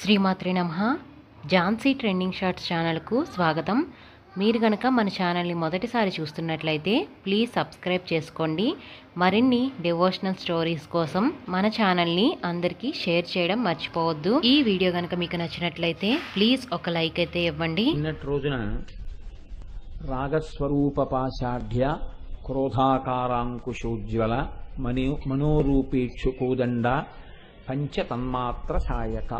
శ్రీమాత్రే నమః. Jhansi trending shorts ఛానల్కు స్వాగతం. మీరు గనక మన ఛానల్ని మొదటిసారి చూస్తున్నట్లయితే ప్లీజ్ సబ్స్క్రైబ్ చేసుకోండి. మరిన్ని డివోషనల్ స్టోరీస్ కోసం మన ఛానల్ని అందరికీ షేర్ చేయడం మర్చిపోవద్దు. ఈ వీడియో గనక మీకు నచ్చినట్లయితే ప్లీజ్ ఒక లైక్ అయితే ఇవ్వండి. నిన్నటి రోజున రాగస్వరూపపాశాఢ్య క్రోధాకారాంకుశోజ్వల మనోరూపేక్షు కోదండ పంచతన్మాత్ర సాయక,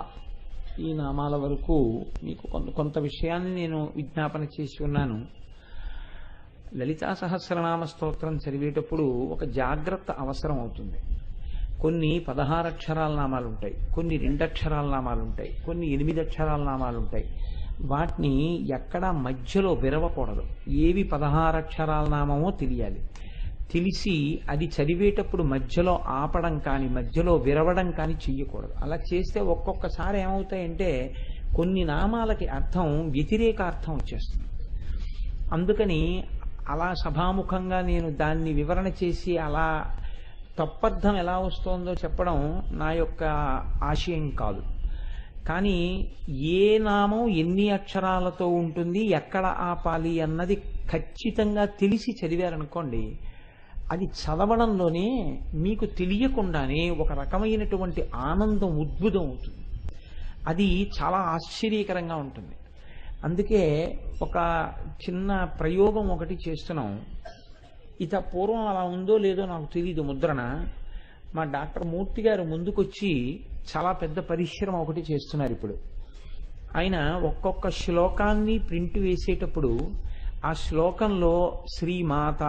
ఈ నామాల వరకు మీకు కొంత విషయాన్ని నేను విజ్ఞాపన చేసి ఉన్నాను. లలితా సహస్రనామ స్తోత్రం చదివేటప్పుడు ఒక జాగ్రత్త అవసరం అవుతుంది. కొన్ని 16 అక్షరాల నామాలు ఉంటాయి, కొన్ని 2 అక్షరాల నామాలు ఉంటాయి, కొన్ని 8 అక్షరాల నామాలు ఉంటాయి. వాటిని ఎక్కడా మధ్యలో విరవకూడదు. ఏవి 16 అక్షరాల నామమో తెలియాలి. తెలిసి అది చదివేటప్పుడు మధ్యలో ఆపడం కానీ మధ్యలో విరవడం కానీ చెయ్యకూడదు. అలా చేస్తే ఒక్కొక్కసారి ఏమవుతాయంటే కొన్ని నామాలకి అర్థం వ్యతిరేక అర్థం వచ్చేస్తుంది. అందుకని అలా సభాముఖంగా నేను దాన్ని వివరణ చేసి అలా తప్పర్థం ఎలా వస్తోందో చెప్పడం నా యొక్క ఆశయం కాదు. కానీ ఏ నామం ఎన్ని అక్షరాలతో ఉంటుంది, ఎక్కడ ఆపాలి అన్నది ఖచ్చితంగా తెలిసి చదివారనుకోండి, అది చదవడంలోనే మీకు తెలియకుండానే ఒక రకమైనటువంటి ఆనందం ఉద్భుతం అవుతుంది. అది చాలా ఆశ్చర్యకరంగా ఉంటుంది. అందుకే ఒక చిన్న ప్రయోగం ఒకటి చేస్తున్నాం. ఇత పూర్వం అలా ఉందో లేదో నాకు తెలియదు. ముద్రణ మా డాక్టర్ మూర్తి గారు ముందుకొచ్చి చాలా పెద్ద పరిశ్రమ ఒకటి చేస్తున్నారు ఇప్పుడు. ఆయన ఒక్కొక్క శ్లోకాన్ని ప్రింట్ వేసేటప్పుడు ఆ శ్లోకంలో శ్రీమాత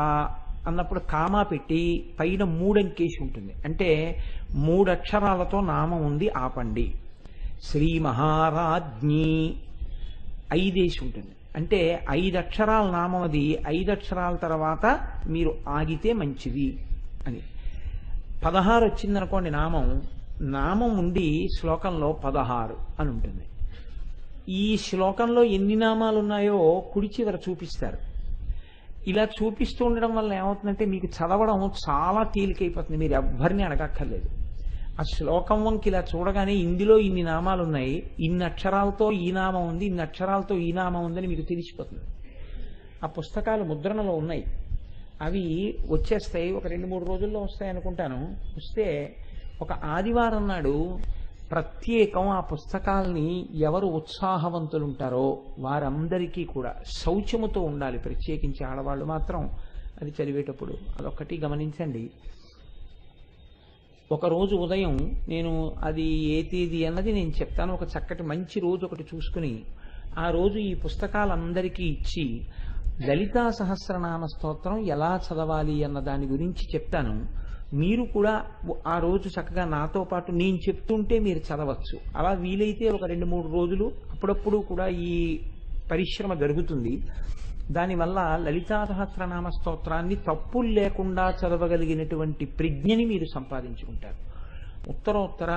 అన్నప్పుడు కామా పెట్టి పైన 3 అంకేసి ఉంటుంది. అంటే 3 అక్షరాలతో నామం ఉంది, ఆపండి. శ్రీ మహారాజ్ఞి 5 ఉంటుంది. అంటే 5 అక్షరాల నామం, అది 5 అక్షరాల తర్వాత మీరు ఆగితే మంచిది అని. 16 వచ్చిందనుకోండి నామం ఉండి శ్లోకంలో 16 అని ఉంటుంది. ఈ శ్లోకంలో ఎన్ని నామాలు ఉన్నాయో కుడి చివర చూపిస్తారు. ఇలా చూపిస్తూ ఉండడం వల్ల ఏమవుతుందంటే మీకు చదవడం చాలా తేలికైపోతుంది. మీరు ఎవ్వరిని అడగక్కర్లేదు. ఆ శ్లోకం వంకి ఇలా చూడగానే ఇందులో ఇన్ని నామాలు ఉన్నాయి, ఇన్ని అక్షరాలతో ఈ నామం ఉంది, ఇన్ని అక్షరాలతో ఈ నామం ఉందని మీకు తెలిసిపోతుంది. ఆ పుస్తకాలు ముద్రణలో ఉన్నాయి, అవి వచ్చేస్తాయి. ఒక 2-3 రోజుల్లో వస్తాయి అనుకుంటాను. వస్తే ఒక ఆదివారం నాడు ప్రత్యేకం ఆ పుస్తకాలని ఎవరు ఉత్సాహవంతులు ఉంటారో వారందరికీ కూడా శౌచముతో ఉండాలి. ప్రత్యేకించి ఆడవాళ్ళు మాత్రం అది చదివేటప్పుడు అదొక్కటి గమనించండి. ఒకరోజు ఉదయం నేను అది ఏ తేదీ అన్నది నేను చెప్తాను. ఒక చక్కటి మంచి రోజు ఒకటి చూసుకుని ఆ రోజు ఈ పుస్తకాలందరికీ ఇచ్చి లలితా సహస్రనామ స్తోత్రం ఎలా చదవాలి అన్న దాని గురించి చెప్తాను. మీరు కూడా ఆ రోజు చక్కగా నాతో పాటు నేను చెప్తుంటే మీరు చదవచ్చు. అలా వీలైతే ఒక 2-3 రోజులు అప్పుడప్పుడు కూడా ఈ పరిశ్రమ జరుగుతుంది. దానివల్ల లలితా సహస్రనామ స్తోత్రాన్ని తప్పులు లేకుండా చదవగలిగినటువంటి ప్రజ్ఞని మీరు సంపాదించుకుంటారు. ఉత్తరోత్తర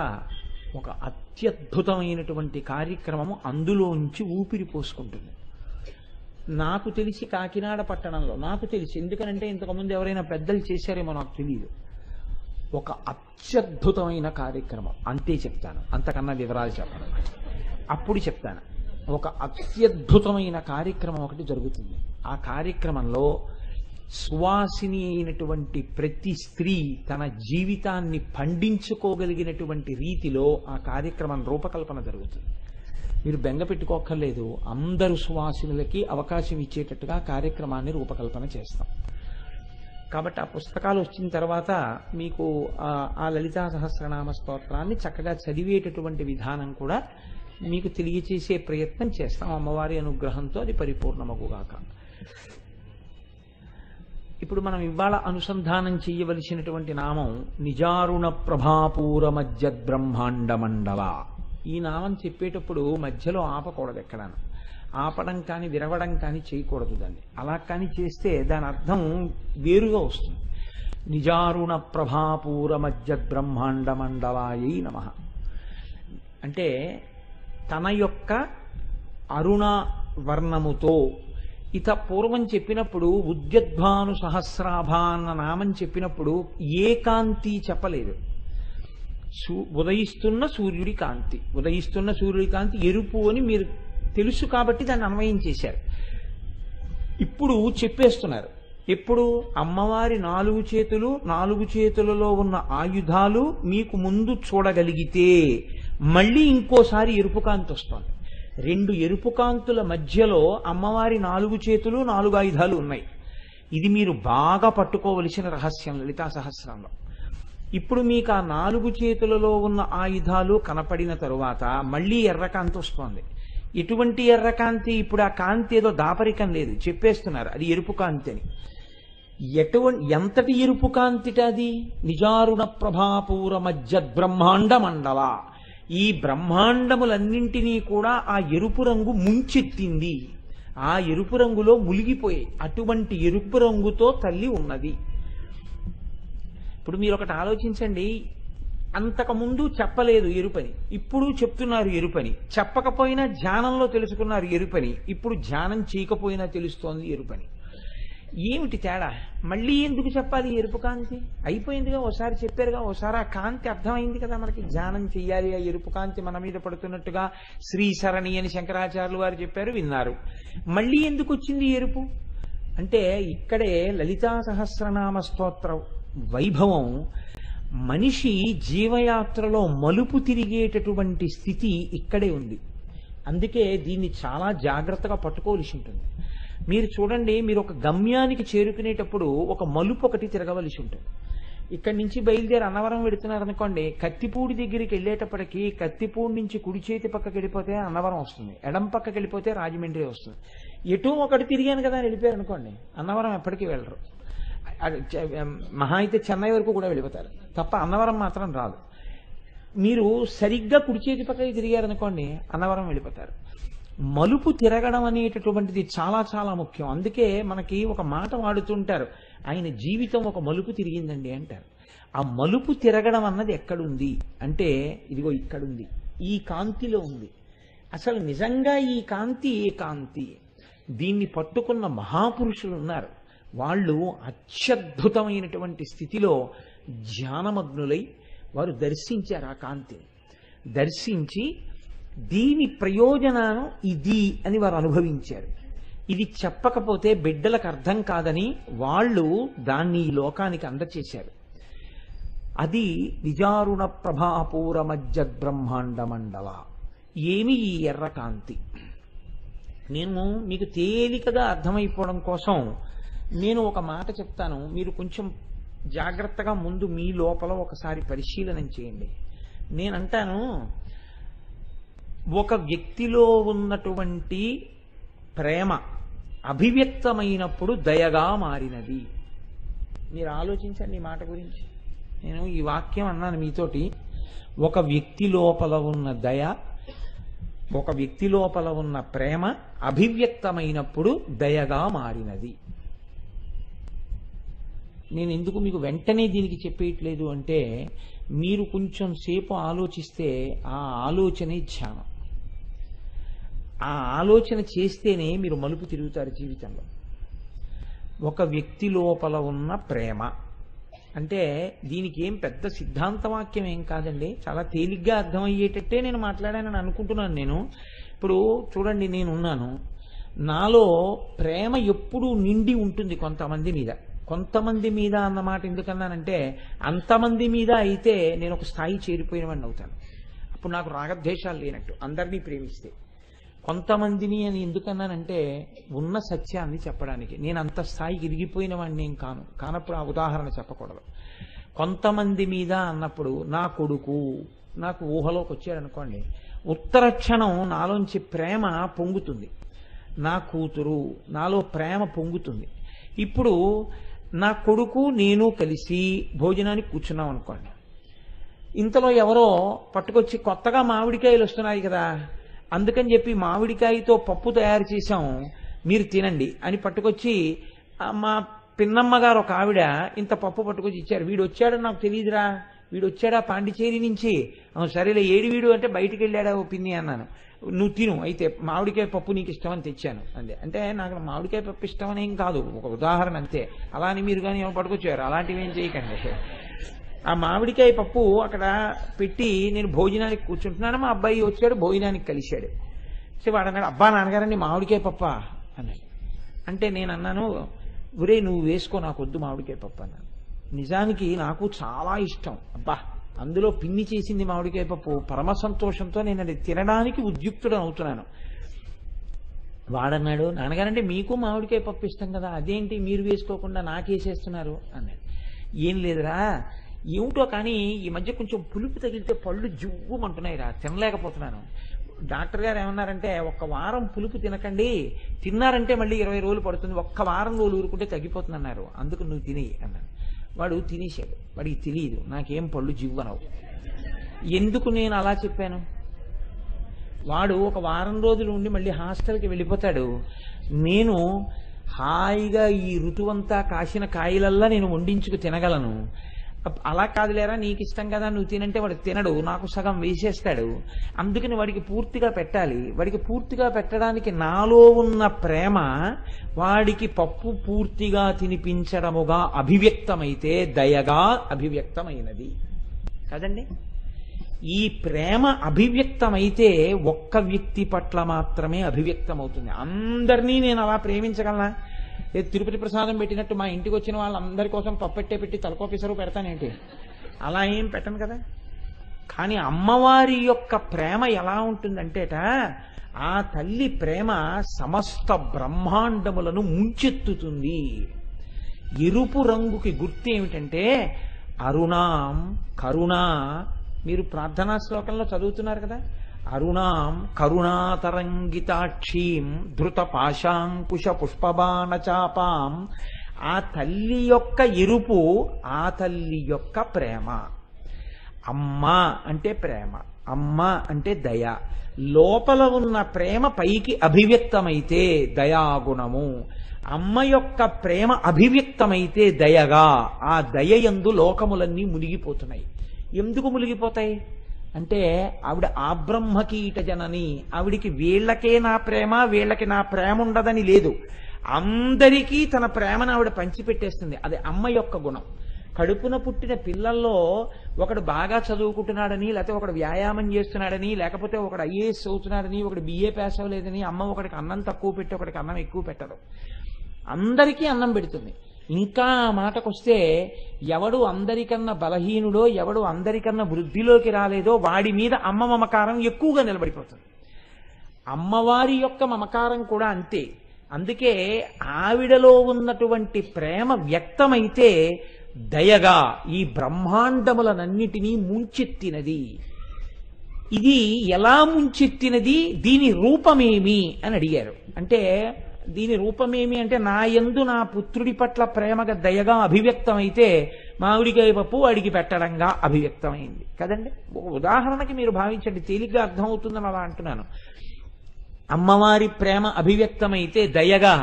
ఒక అత్యద్భుతమైనటువంటి కార్యక్రమము అందులోంచి ఊపిరి పోసుకుంటుంది. నాకు తెలిసి కాకినాడ పట్టణంలో, నాకు తెలిసి ఎందుకనంటే ఇంతకుముందు ఎవరైనా పెద్దలు చేశారేమో నాకు తెలియదు, ఒక అత్యద్భుతమైన కార్యక్రమం. అంతే చెప్తాను, అంతకన్నా వివరాలు చెప్పను. అప్పుడు చెప్తాను. ఒక అత్యద్భుతమైన కార్యక్రమం ఒకటి జరుగుతుంది. ఆ కార్యక్రమంలో సువాసిని అయినటువంటి ప్రతి స్త్రీ తన జీవితాన్ని పండించుకోగలిగినటువంటి రీతిలో ఆ కార్యక్రమం రూపకల్పన జరుగుతుంది. మీరు బెంగ పెట్టుకోక్కర్లేదు. అందరు సువాసినులకి అవకాశం ఇచ్చేటట్టుగా కార్యక్రమాన్ని రూపకల్పన చేస్తాం. కాబట్టి ఆ పుస్తకాలు వచ్చిన తర్వాత మీకు ఆ లలితా సహస్రనామ స్తోత్రాన్ని చక్కగా చదివేటటువంటి విధానం కూడా మీకు తెలియచేసే ప్రయత్నం చేస్తాం. అమ్మవారి అనుగ్రహంతో అది పరిపూర్ణమగుగాక. ఇప్పుడు మనం ఇవాళ అనుసంధానం చేయవలసినటువంటి నామం నిజారుణ ప్రభాపూర మధ్య బ్రహ్మాండ మండల. ఈ నామం చెప్పేటప్పుడు మధ్యలో ఆపకూడదు. ఎక్కడాను ఆపడం కానీ విరవడం కానీ చేయకూడదు. దాన్ని అలా కానీ చేస్తే దాని అర్థం వేరుగా వస్తుంది. నిజారుణ ప్రభాపూర మధ్య బ్రహ్మాండ మండలాయై నమః అంటే తన యొక్క అరుణ వర్ణముతో. ఇత పూర్వం చెప్పినప్పుడు ఉద్యద్భాను సహస్రాభ అన్న నామం చెప్పినప్పుడు ఏకాంతి చెప్పలేదు. ఉదయిస్తున్న సూర్యుడి కాంతి, ఉదయిస్తున్న సూర్యుడి కాంతి ఎరుపు అని మీరు తెలుసు కాబట్టి దాన్ని అన్వయం చేశారు. ఇప్పుడు చెప్పేస్తున్నారు, ఎప్పుడు అమ్మవారి 4 చేతులు, 4 చేతులలో ఉన్న ఆయుధాలు మీకు ముందు చూడగలిగితే మళ్ళీ ఇంకోసారి ఎరుపు కాంతి వస్తుంది. 2 ఎరుపు కాంతుల మధ్యలో అమ్మవారి 4 చేతులు, 4 ఆయుధాలు ఉన్నాయి. ఇది మీరు బాగా పట్టుకోవలసిన రహస్యం లలితా సహస్రంలో. ఇప్పుడు మీకు ఆ 4 చేతులలో ఉన్న ఆయుధాలు కనపడిన తరువాత మళ్ళీ ఎర్రకాంతి వస్తోంది. ఎటువంటి ఎర్రకాంతి? ఇప్పుడు ఆ కాంతి ఏదో దాపరికం లేదు, చెప్పేస్తున్నారు అది ఎరుపు కాంతి అని. ఎంతటి ఎరుపు కాంతిట అది? నిజారుణ ప్రభాపూర మధ్య బ్రహ్మాండ మండల. ఈ బ్రహ్మాండములన్నింటినీ కూడా ఆ ఎరుపు రంగు ముంచెత్తింది. ఆ ఎరుపు రంగులో మునిగిపోయాయి. అటువంటి ఎరుపు రంగుతో తల్లి ఉన్నది. ఇప్పుడు మీరు ఒకటి ఆలోచించండి, అంతకుముందు చెప్పలేదు ఎరుపని, ఇప్పుడు చెప్తున్నారు ఎరుపని. చెప్పకపోయినా ధ్యానంలో తెలుసుకున్నారు ఎరుపని, ఇప్పుడు ధ్యానం చేయకపోయినా తెలుస్తోంది ఎరుపని. ఏమిటి తేడా? మళ్ళీ ఎందుకు చెప్పాలి ఎరుపు కాంతి? అయిపోయిందిగా, ఓసారి చెప్పారుగా, ఓసారి ఆ కాంతి అర్థమైంది కదా మనకి. ధ్యానం చెయ్యాలి, ఆ ఎరుపు కాంతి మన మీద పడుతున్నట్టుగా శ్రీసరణి అని శంకరాచార్యులు వారు చెప్పారు, విన్నారు. మళ్ళీ ఎందుకు వచ్చింది ఎరుపు అంటే, ఇక్కడే లలితా సహస్రనామ స్తోత్ర వైభవం. మనిషి జీవయాత్రలో మలుపు తిరిగేటటువంటి స్థితి ఇక్కడే ఉంది. అందుకే దీన్ని చాలా జాగ్రత్తగా పట్టుకోవలసి ఉంటుంది. మీరు చూడండి, మీరు ఒక గమ్యానికి చేరుకునేటప్పుడు ఒక మలుపు ఒకటి తిరగవలసి ఉంటుంది. ఇక్కడి నుంచి బయలుదేరి అన్నవరం వెడుతున్నారు అనుకోండి, కత్తిపూడి దగ్గరికి వెళ్ళేటప్పటికి కత్తిపూడి నుంచి కుడి చేతి పక్కకి వెళ్ళిపోతే అన్నవరం వస్తుంది, ఎడం పక్కకి వెళ్ళిపోతే రాజమండ్రి వస్తుంది. ఎటూ ఒకటి తిరిగాను కదా అని వెళ్ళిపోయారు అనుకోండి, అన్నవరం ఎప్పటికీ వెళ్ళరు. మహా అయితే చెన్నై వరకు కూడా వెళ్ళిపోతారు తప్ప అన్నవరం మాత్రం రాదు. మీరు సరిగ్గా కుడి చేతి పక్కకి తిరిగారనుకోండి, అన్నవరం వెళ్ళిపోతారు. మలుపు తిరగడం అనేటటువంటిది చాలా చాలా ముఖ్యం. అందుకే మనకి ఒక మాట వాడుతుంటారు, ఆయన జీవితం ఒక మలుపు తిరిగిందండి అంటారు. ఆ మలుపు తిరగడం అన్నది ఎక్కడుంది అంటే, ఇదిగో ఇక్కడుంది, ఈ కాంతిలో ఉంది. అసలు నిజంగా ఈ కాంతి ఏ కాంతి? దీన్ని పట్టుకున్న మహాపురుషులు ఉన్నారు. వాళ్ళు అత్యద్భుతమైనటువంటి స్థితిలో ధ్యానమగ్నులై వారు దర్శించారు ఆ కాంతిని. దర్శించి దీని ప్రయోజనం ఇది అని వారు అనుభవించారు. ఇది చెప్పకపోతే బిడ్డలకు అర్థం కాదని వాళ్ళు దాన్ని ఈ లోకానికి అందచేశారు. అది నిజారుణ ప్రభాపూర మధ్య బ్రహ్మాండ మండల. ఏమి ఈ ఎర్రకాంతి? నేను మీకు తేలికగా అర్థమైపోవడం కోసం నేను ఒక మాట చెప్తాను, మీరు కొంచెం జాగ్రత్తగా ముందు మీ లోపల ఒకసారి పరిశీలన చేయండి. నేనంటాను, ఒక వ్యక్తిలో ఉన్నటువంటి ప్రేమ అభివ్యక్తమైనప్పుడు దయగా మారినది. మీరు ఆలోచించండి ఈ మాట గురించి. నేను ఈ వాక్యం అన్నాను మీతోటి, ఒక వ్యక్తి లోపల ఉన్న దయ, ఒక వ్యక్తి లోపల ఉన్న ప్రేమ అభివ్యక్తమైనప్పుడు దయగా మారినది. నేను ఎందుకు మీకు వెంటనే దీనికి చెప్పేయట్లేదు అంటే, మీరు కొంచెం సేపు ఆలోచిస్తే ఆ ఆలోచనే ధ్యానం. ఆ ఆలోచన చేస్తేనే మీరు మలుపు తిరుగుతారు జీవితంలో. ఒక వ్యక్తి లోపల ఉన్న ప్రేమ అంటే దీనికి ఏం పెద్ద సిద్ధాంత వాక్యం ఏం కాదండి, చాలా తేలిగ్గా అర్థమయ్యేటట్టే నేను మాట్లాడానని అనుకుంటున్నాను. నేను ఇప్పుడు చూడండి, నేనున్నాను, నాలో ప్రేమ ఎప్పుడూ నిండి ఉంటుంది కొంతమంది మీద. కొంతమంది మీద అన్నమాట ఎందుకన్నానంటే, అంతమంది మీద అయితే నేను ఒక స్థాయి చేరిపోయిన వాడిని అవుతాను. అప్పుడు నాకు రాగద్వేషాలు లేనట్టు, అందరినీ ప్రేమిస్తే. కొంతమందిని అని ఎందుకన్నానంటే, ఉన్న సత్యాన్ని చెప్పడానికి. నేను అంత స్థాయికి ఇరిగిపోయిన వాడిని ఏం కానప్పుడు ఆ ఉదాహరణ చెప్పకూడదు. కొంతమంది మీద అన్నప్పుడు, నా కొడుకు నాకు ఊహలోకి వచ్చాడనుకోండి, ఉత్తర క్షణం నాలోంచి ప్రేమ పొంగుతుంది. నా కూతురు, నాలో ప్రేమ పొంగుతుంది. ఇప్పుడు నా కొడుకు నేను కలిసి భోజనానికి కూర్చున్నాం అనుకోండి, ఇంతలో ఎవరో పట్టుకొచ్చి కొత్తగా మామిడికాయలు వస్తున్నాయి కదా, అందుకని చెప్పి మామిడికాయతో పప్పు తయారు చేశాం, మీరు తినండి అని పట్టుకొచ్చి మా పిన్నమ్మ గారు ఒక ఆవిడ ఇంత పప్పు పట్టుకొచ్చి ఇచ్చారు. వీడు వచ్చాడని నాకు తెలియదురా, వీడు వచ్చాడా పాండిచేరి నుంచి, సరేలే ఏడు వీడు అంటే బయటికి వెళ్ళాడా ఓ పిన్ని అన్నాను. నువ్వు తిను అయితే, మామిడికాయ పప్పు నీకు ఇష్టమని తెచ్చాను అంతే. అంటే నాకు మామిడికాయ పప్పు ఇష్టమని ఏం కాదు, ఒక ఉదాహరణ అంతే. అలా అని మీరు కానీ ఏమో పట్టుకొచ్చారు, అలాంటివి ఏం చేయకండి. ఆ మామిడికాయ పప్పు అక్కడ పెట్టి నేను భోజనానికి కూర్చుంటున్నాను, మా అబ్బాయి వచ్చాడు, భోజనానికి కలిశాడు. సో వాడు అన్నాడు, అబ్బా నాన్నగారండి మామిడికాయ పప్ప అన్నాడు. అంటే నేను అన్నాను, ఒరే నువ్వు వేసుకో, నాకు వద్దు మామిడికాయ పప్పు అన్నాను. నిజానికి నాకు చాలా ఇష్టం, అబ్బా అందులో పిన్ని చేసింది మామిడికాయ పప్పు, పరమ సంతోషంతో నేను అది తినడానికి ఉద్యుక్తుడు అవుతున్నాను. వాడన్నాడు, నాన్నగారంటే మీకు మామిడికాయ పప్పు ఇష్టం కదా, అదేంటి మీరు వేసుకోకుండా నాకేసేస్తున్నారు అన్నాడు. ఏం లేదురా, ఏమిటో కానీ ఈ మధ్య కొంచెం పులుపు తగిలితే పళ్ళు జువ్వమంటున్నాయి రా, తినలేకపోతున్నాను. డాక్టర్ గారు ఏమన్నారంటే, ఒక్క వారం పులుపు తినకండి, తిన్నారంటే మళ్ళీ 20 రోజులు పడుతుంది, ఒక్క వారం రోజులు ఊరుకుంటే తగ్గిపోతుంది అన్నారు, అందుకు నువ్వు తిని అన్నాడు. వాడు తినేశాడు, వాడికి తెలియదు నాకేం పళ్ళు జివ్వనవు. ఎందుకు నేను అలా చెప్పాను? వాడు ఒక వారం రోజులు ఉండి మళ్ళీ హాస్టల్కి వెళ్ళిపోతాడు. నేను హాయిగా ఈ ఋతువంతా కాసిన కాయలల్లా నేను వండించుకు తినగలను. అలా కాదులేరా నీకు ఇష్టం కదా నువ్వు తినంటే వాడు తినడు, నాకు సగం వేసేస్తాడు. అందుకని వాడికి పూర్తిగా పెట్టాలి. వాడికి పూర్తిగా పెట్టడానికి నాలో ఉన్న ప్రేమ వాడికి పప్పు పూర్తిగా తినిపించడముగా అభివ్యక్తమైతే దయగా అభివ్యక్తమైనది కదండి. ఈ ప్రేమ అభివ్యక్తమైతే ఒక్క వ్యక్తి పట్ల మాత్రమే అభివ్యక్తమవుతుంది. అందరినీ నేను అలా ప్రేమించగలనా? తిరుపతి ప్రసాదం పెట్టినట్టు మా ఇంటికి వచ్చిన వాళ్ళందరి కోసం పప్పెట్టే పెట్టి తలకోపిసరు పెడతానేంటి? అలా ఏం పెట్టను కదా. కానీ అమ్మవారి యొక్క ప్రేమ ఎలా ఉంటుందంటేట, ఆ తల్లి ప్రేమ సమస్త బ్రహ్మాండములను ముంచెత్తుతుంది. ఎరుపు రంగుకి గుర్తు ఏమిటంటే అరుణాం కరుణా. మీరు ప్రార్థనా శ్లోకంలో చదువుతున్నారు కదా, అరుణాం కరుణాతరంగితాక్షీం ధృత పాశాంకుశ పుష్పబాణ చాపాం. ఆ తల్లి యొక్క ఎరుపు ఆ తల్లి యొక్క ప్రేమ. అమ్మ అంటే ప్రేమ, అమ్మ అంటే దయ. లోపల ఉన్న ప్రేమ పైకి అభివ్యక్తమైతే దయాగుణము. అమ్మ యొక్క ప్రేమ అభివ్యక్తమైతే దయగా. ఆ దయయందు లోకములన్నీ మునిగిపోతున్నాయి. ఎందుకు మునిగిపోతాయి అంటే, ఆవిడ ఆబ్రహ్మకీట జనని. ఆవిడికి వీళ్ళకే నా ప్రేమ వీళ్ళకి నా ప్రేమ ఉండదని లేదు, అందరికీ తన ప్రేమను ఆవిడ పంచిపెట్టేస్తుంది. అది అమ్మ యొక్క గుణం. కడుపున పుట్టిన పిల్లల్లో ఒకడు బాగా చదువుకుంటున్నాడని, లేకపోతే ఒకడు వ్యాయామం చేస్తున్నాడని, లేకపోతే ఒకడు ఐఏఎస్ అవుతున్నాడని, ఒకడు బిఏ పాస్ అవ్వలేదని అమ్మ ఒకడికి అన్నం తక్కువ పెట్టి ఒకడికి అన్నం ఎక్కువ పెట్టదు. అందరికీ అన్నం పెడుతుంది. ఇంకా ఆ మాటకొస్తే, ఎవడు అందరికన్నా బలహీనుడో, ఎవడు అందరికన్నా వృద్ధిలోకి రాలేదో వాడి మీద అమ్మ మమకారం ఎక్కువగా నిలబడిపోతుంది. అమ్మవారి యొక్క మమకారం కూడా అంతే. అందుకే ఆవిడలో ఉన్నటువంటి ప్రేమ వ్యక్తమైతే దయగా ఈ బ్రహ్మాండములనన్నిటినీ ముంచెత్తినది. ఇది ఎలా ముంచెత్తినది, దీని రూపమేమి అని అడిగారు. అంటే దీని రూపమేమి అంటే, నా యందు నా పుత్రుడి పట్ల ప్రేమగా దయగా అభివ్యక్తమైతే మామిడికాయ పప్పు వాడికి పెట్టడంగా అభివ్యక్తమైంది కదండి. ఒక ఉదాహరణకి మీరు భావించండి, తేలిగ్గా అర్థమవుతుందని అలా అంటున్నాను. అమ్మవారి ప్రేమ అభివ్యక్తమైతే దయగా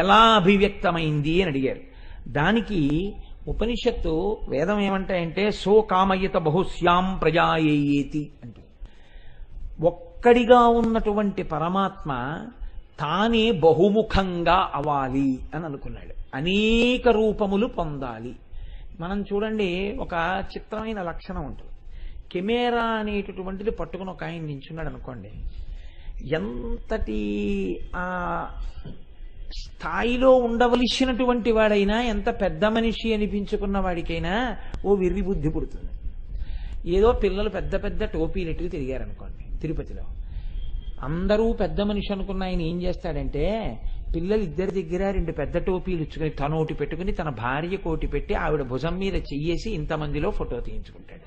ఎలా అభివ్యక్తమైంది అని అడిగారు. దానికి ఉపనిషత్తు వేదం ఏమంటాయంటే, సో కామయత బహుశ్యాం ప్రజాయేతి అంటే, ఒక్కడిగా ఉన్నటువంటి పరమాత్మ తానే బహుముఖంగా అవ్వాలి అని అనుకున్నాడు. అనేక రూపములు పొందాలి. మనం చూడండి, ఒక చిత్రమైన లక్షణం ఉంటుంది. కెమెరా అనేటటువంటిది పట్టుకుని ఒక ఆయన నించున్నాడు అనుకోండి, ఎంతటి ఆ స్థాయిలో ఉండవలసినటువంటి వాడైనా, ఎంత పెద్ద మనిషి అనిపించుకున్న వాడికైనా ఓ విర్రి బుద్ధి పుడుతుంది. ఏదో పిల్లలు పెద్ద పెద్ద టోపీలెట్టుకు తిరిగారనుకోండి తిరుపతిలో, అందరూ పెద్ద మనిషి అనుకున్న ఆయన ఏం చేస్తాడంటే, పిల్లలు ఇద్దరి దగ్గర 2 పెద్ద టోపీలు ఇచ్చుకుని తనోటి పెట్టుకుని తన భార్య కోటి పెట్టి ఆవిడ భుజం మీద చెయ్యేసి ఇంతమందిలో ఫోటో తీయించుకుంటాడు.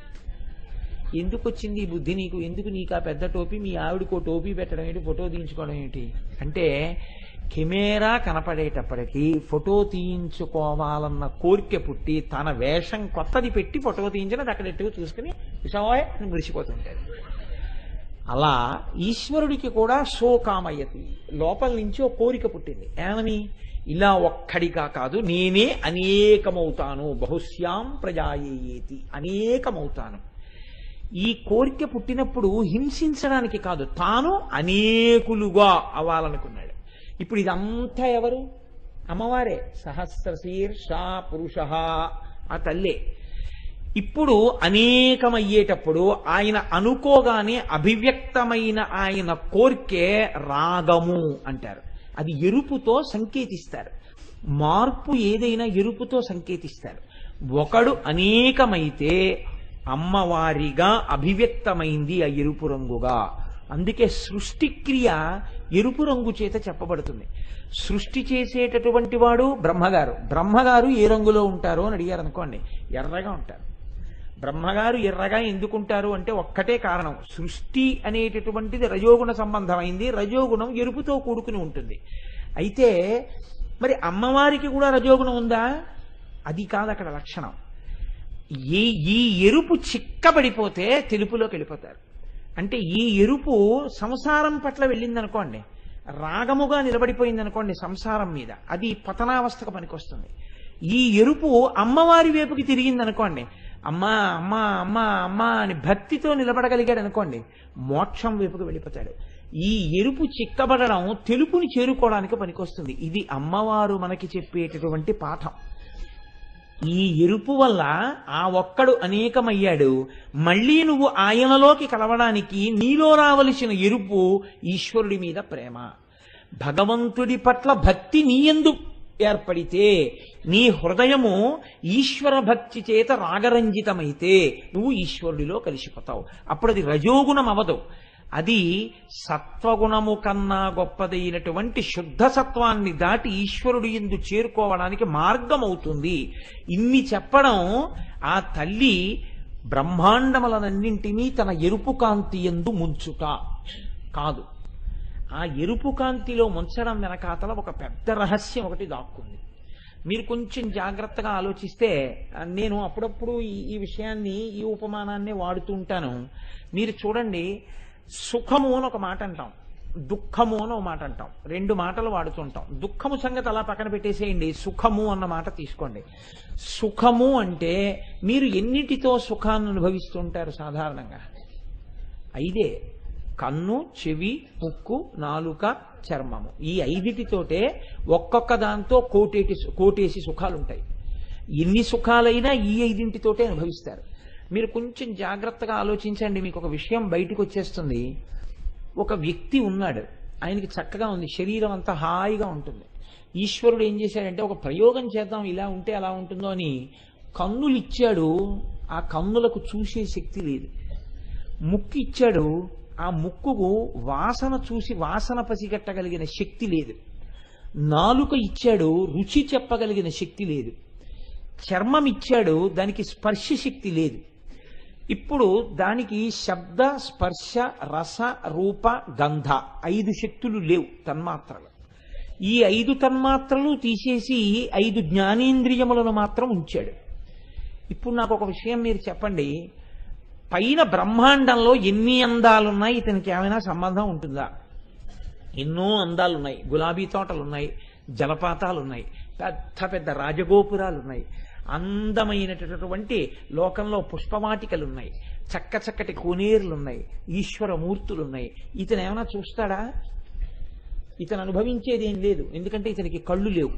ఎందుకు వచ్చింది ఈ బుద్ధి నీకు? ఎందుకు నీకు ఆ పెద్ద టోపీ, మీ ఆవిడకో టోపీ పెట్టడం ఏంటి, ఫోటో తీయించుకోవడం ఏంటి అంటే, కెమెరా కనపడేటప్పటికీ ఫోటో తీయించుకోవాలన్న కోరిక పుట్టి తన వేషం కొత్తది పెట్టి ఫోటో తీయించినది అక్కడ ఎట్టుకు చూసుకుని విషవాయ్ అని మురిసిపోతుంటాడు. అలా ఈశ్వరుడికి కూడా శోకామయతి, లోపల నుంచి ఒక కోరిక పుట్టింది. ఏమని? ఇలా ఒక్కడిగా కాదు, నేనే అనేకమవుతాను, బహుశ్యాం ప్రజాయేతి, అనేకమవుతాను. ఈ కోరిక పుట్టినప్పుడు హింసించడానికి కాదు, తాను అనేకులుగా అవ్వాలనుకున్నాడు. ఇప్పుడు ఇదంతా ఎవరు? అమ్మవారే. సహస్రశీర్ష పురుష, ఆ తల్లే. ఇప్పుడు అనేకమయ్యేటప్పుడు ఆయన అనుకోగానే అభివ్యక్తమైన ఆయన కోర్కే రాగము అంటారు. అది ఎరుపుతో సంకేతిస్తారు. మార్పు ఏదైనా ఎరుపుతో సంకేతిస్తారు. ఒకడు అనేకమైతే అమ్మవారిగా అభివ్యక్తమైంది ఆ ఎరుపు రంగుగా. అందుకే సృష్టిక్రియ ఎరుపు రంగు చేత చెప్పబడుతుంది. సృష్టి చేసేటటువంటి వాడు బ్రహ్మగారు. బ్రహ్మగారు ఏ రంగులో ఉంటారో అని అడిగారు అనుకోండి, ఎర్రగా ఉంటారు. బ్రహ్మగారు ఎర్రగా ఎందుకుంటారు అంటే ఒక్కటే కారణం, సృష్టి అనేటటువంటిది రజోగుణ సంబంధమైంది. రజోగుణం ఎరుపుతో కూడుకుని ఉంటుంది. అయితే మరి అమ్మవారికి కూడా రజోగుణం ఉందా? అది కాదు అక్కడ లక్షణం. ఈ ఎరుపు చిక్కబడిపోతే తెలుపులోకి వెళ్ళిపోతారు. అంటే ఈ ఎరుపు సంసారం పట్ల వెళ్ళిందనుకోండి, రాగముగా నిలబడిపోయిందనుకోండి సంసారం మీద, అది పతనావస్థకు పనికొస్తుంది. ఈ ఎరుపు అమ్మవారి వైపుకి తిరిగిందనుకోండి, అమ్మా అమ్మా అమ్మా అమ్మా అని భక్తితో నిలబడగలిగాడు అనుకోండి, మోక్షం వైపుకి వెళ్ళిపోతాడు. ఈ ఎరుపు చిక్కబడడం తెలుపుని చేరుకోవడానికి పనికొస్తుంది. ఇది అమ్మవారు మనకి చెప్పేటటువంటి పాఠం. ఈ ఎరుపు వల్ల ఆ ఒక్కడు అనేకమయ్యాడు. మళ్ళీ నువ్వు ఆయనలోకి కలవడానికి నీలో రావలసిన ఎరుపు ఈశ్వరుడి మీద ప్రేమ. భగవంతుడి పట్ల భక్తి నీయందు ఏర్పడితే, నీ హృదయము ఈశ్వర భక్తి చేత రాగరంజితమైతే నువ్వు ఈశ్వరుడిలో కలిసిపోతావు. అప్పుడు అది రజోగుణం అవదు. అది సత్వగుణము కన్నా గొప్పదైనటువంటి శుద్ధ సత్వాన్ని దాటి ఈశ్వరుడి యందు చేరుకోవడానికి మార్గం అవుతుంది. ఇన్ని చెప్పడం ఆ తల్లి బ్రహ్మాండములనన్నింటినీ తన ఎరుపు కాంతి యందు ముంచుట కాదు. ఆ ఎరుపు కాంతిలో ముంచడం వెనకాతల ఒక పెద్ద రహస్యం ఒకటి దాక్కుంది. మీరు కొంచెం జాగ్రత్తగా ఆలోచిస్తే, నేను అప్పుడప్పుడు ఈ విషయాన్ని, ఈ ఉపమానాన్ని వాడుతూ ఉంటాను. మీరు చూడండి, సుఖము అని ఒక మాట అంటాం, దుఃఖము అని ఒక మాట అంటాం. రెండు మాటలు వాడుతుంటాం. దుఃఖము సంగతి అలా పక్కన పెట్టేసేయండి, సుఖము అన్న మాట తీసుకోండి. సుఖము అంటే మీరు ఎన్నిటితో సుఖాన్ని అనుభవిస్తుంటారు సాధారణంగా? 5: కన్ను, చెవి, ముక్కు, నాలుక, చర్మము. ఈ 5తోటే ఒక్కొక్క దాంతో కోటేసి సుఖాలుంటాయి. ఎన్ని సుఖాలైనా ఈ 5తోటే అనుభవిస్తారు. మీరు కొంచెం జాగ్రత్తగా ఆలోచించండి, మీకు ఒక విషయం బయటకు వచ్చేస్తుంది. ఒక వ్యక్తి ఉన్నాడు, ఆయనకి చక్కగా ఉంది, శరీరం అంతా హాయిగా ఉంటుంది. ఈశ్వరుడు ఏం చేశాడంటే, ఒక ప్రయోగం చేద్దాం, ఇలా ఉంటే అలా ఉంటుందో అని కన్నులు ఇచ్చాడు. ఆ కన్నులకు చూసే శక్తి లేదు. ముక్కు ఇచ్చాడు, ఆ ముక్కుకు వాసన చూసి వాసన పసిగట్టగలిగిన శక్తి లేదు. నాలుక ఇచ్చాడు, రుచి చెప్పగలిగిన శక్తి లేదు. చర్మం ఇచ్చాడు, దానికి స్పర్శ శక్తి లేదు. ఇప్పుడు దానికి శబ్ద, స్పర్శ, రస, రూప, గంధ 5 శక్తులు లేవు, తన్మాత్రలు. ఈ 5 తన్మాత్రలు తీసేసి 5 జ్ఞానేంద్రియములను మాత్రం ఉంచాడు. ఇప్పుడు నాకు ఒక విషయం మీరు చెప్పండి, పైన బ్రహ్మాండంలో ఎన్ని అందాలున్నాయి, ఇతనికి ఏమైనా సంబంధం ఉంటుందా? ఎన్నో అందాలున్నాయి. గులాబీ తోటలున్నాయి, జలపాతాలున్నాయి, పెద్ద పెద్ద రాజగోపురాలున్నాయి, అందమైనటువంటి లోకంలో పుష్పవాటికలున్నాయి, చక్క చక్కటి కోనేరులున్నాయి, ఈశ్వరమూర్తులున్నాయి. ఇతను ఏమైనా చూస్తాడా? ఇతను అనుభవించేది ఏం లేదు, ఎందుకంటే ఇతనికి కళ్ళు లేవు.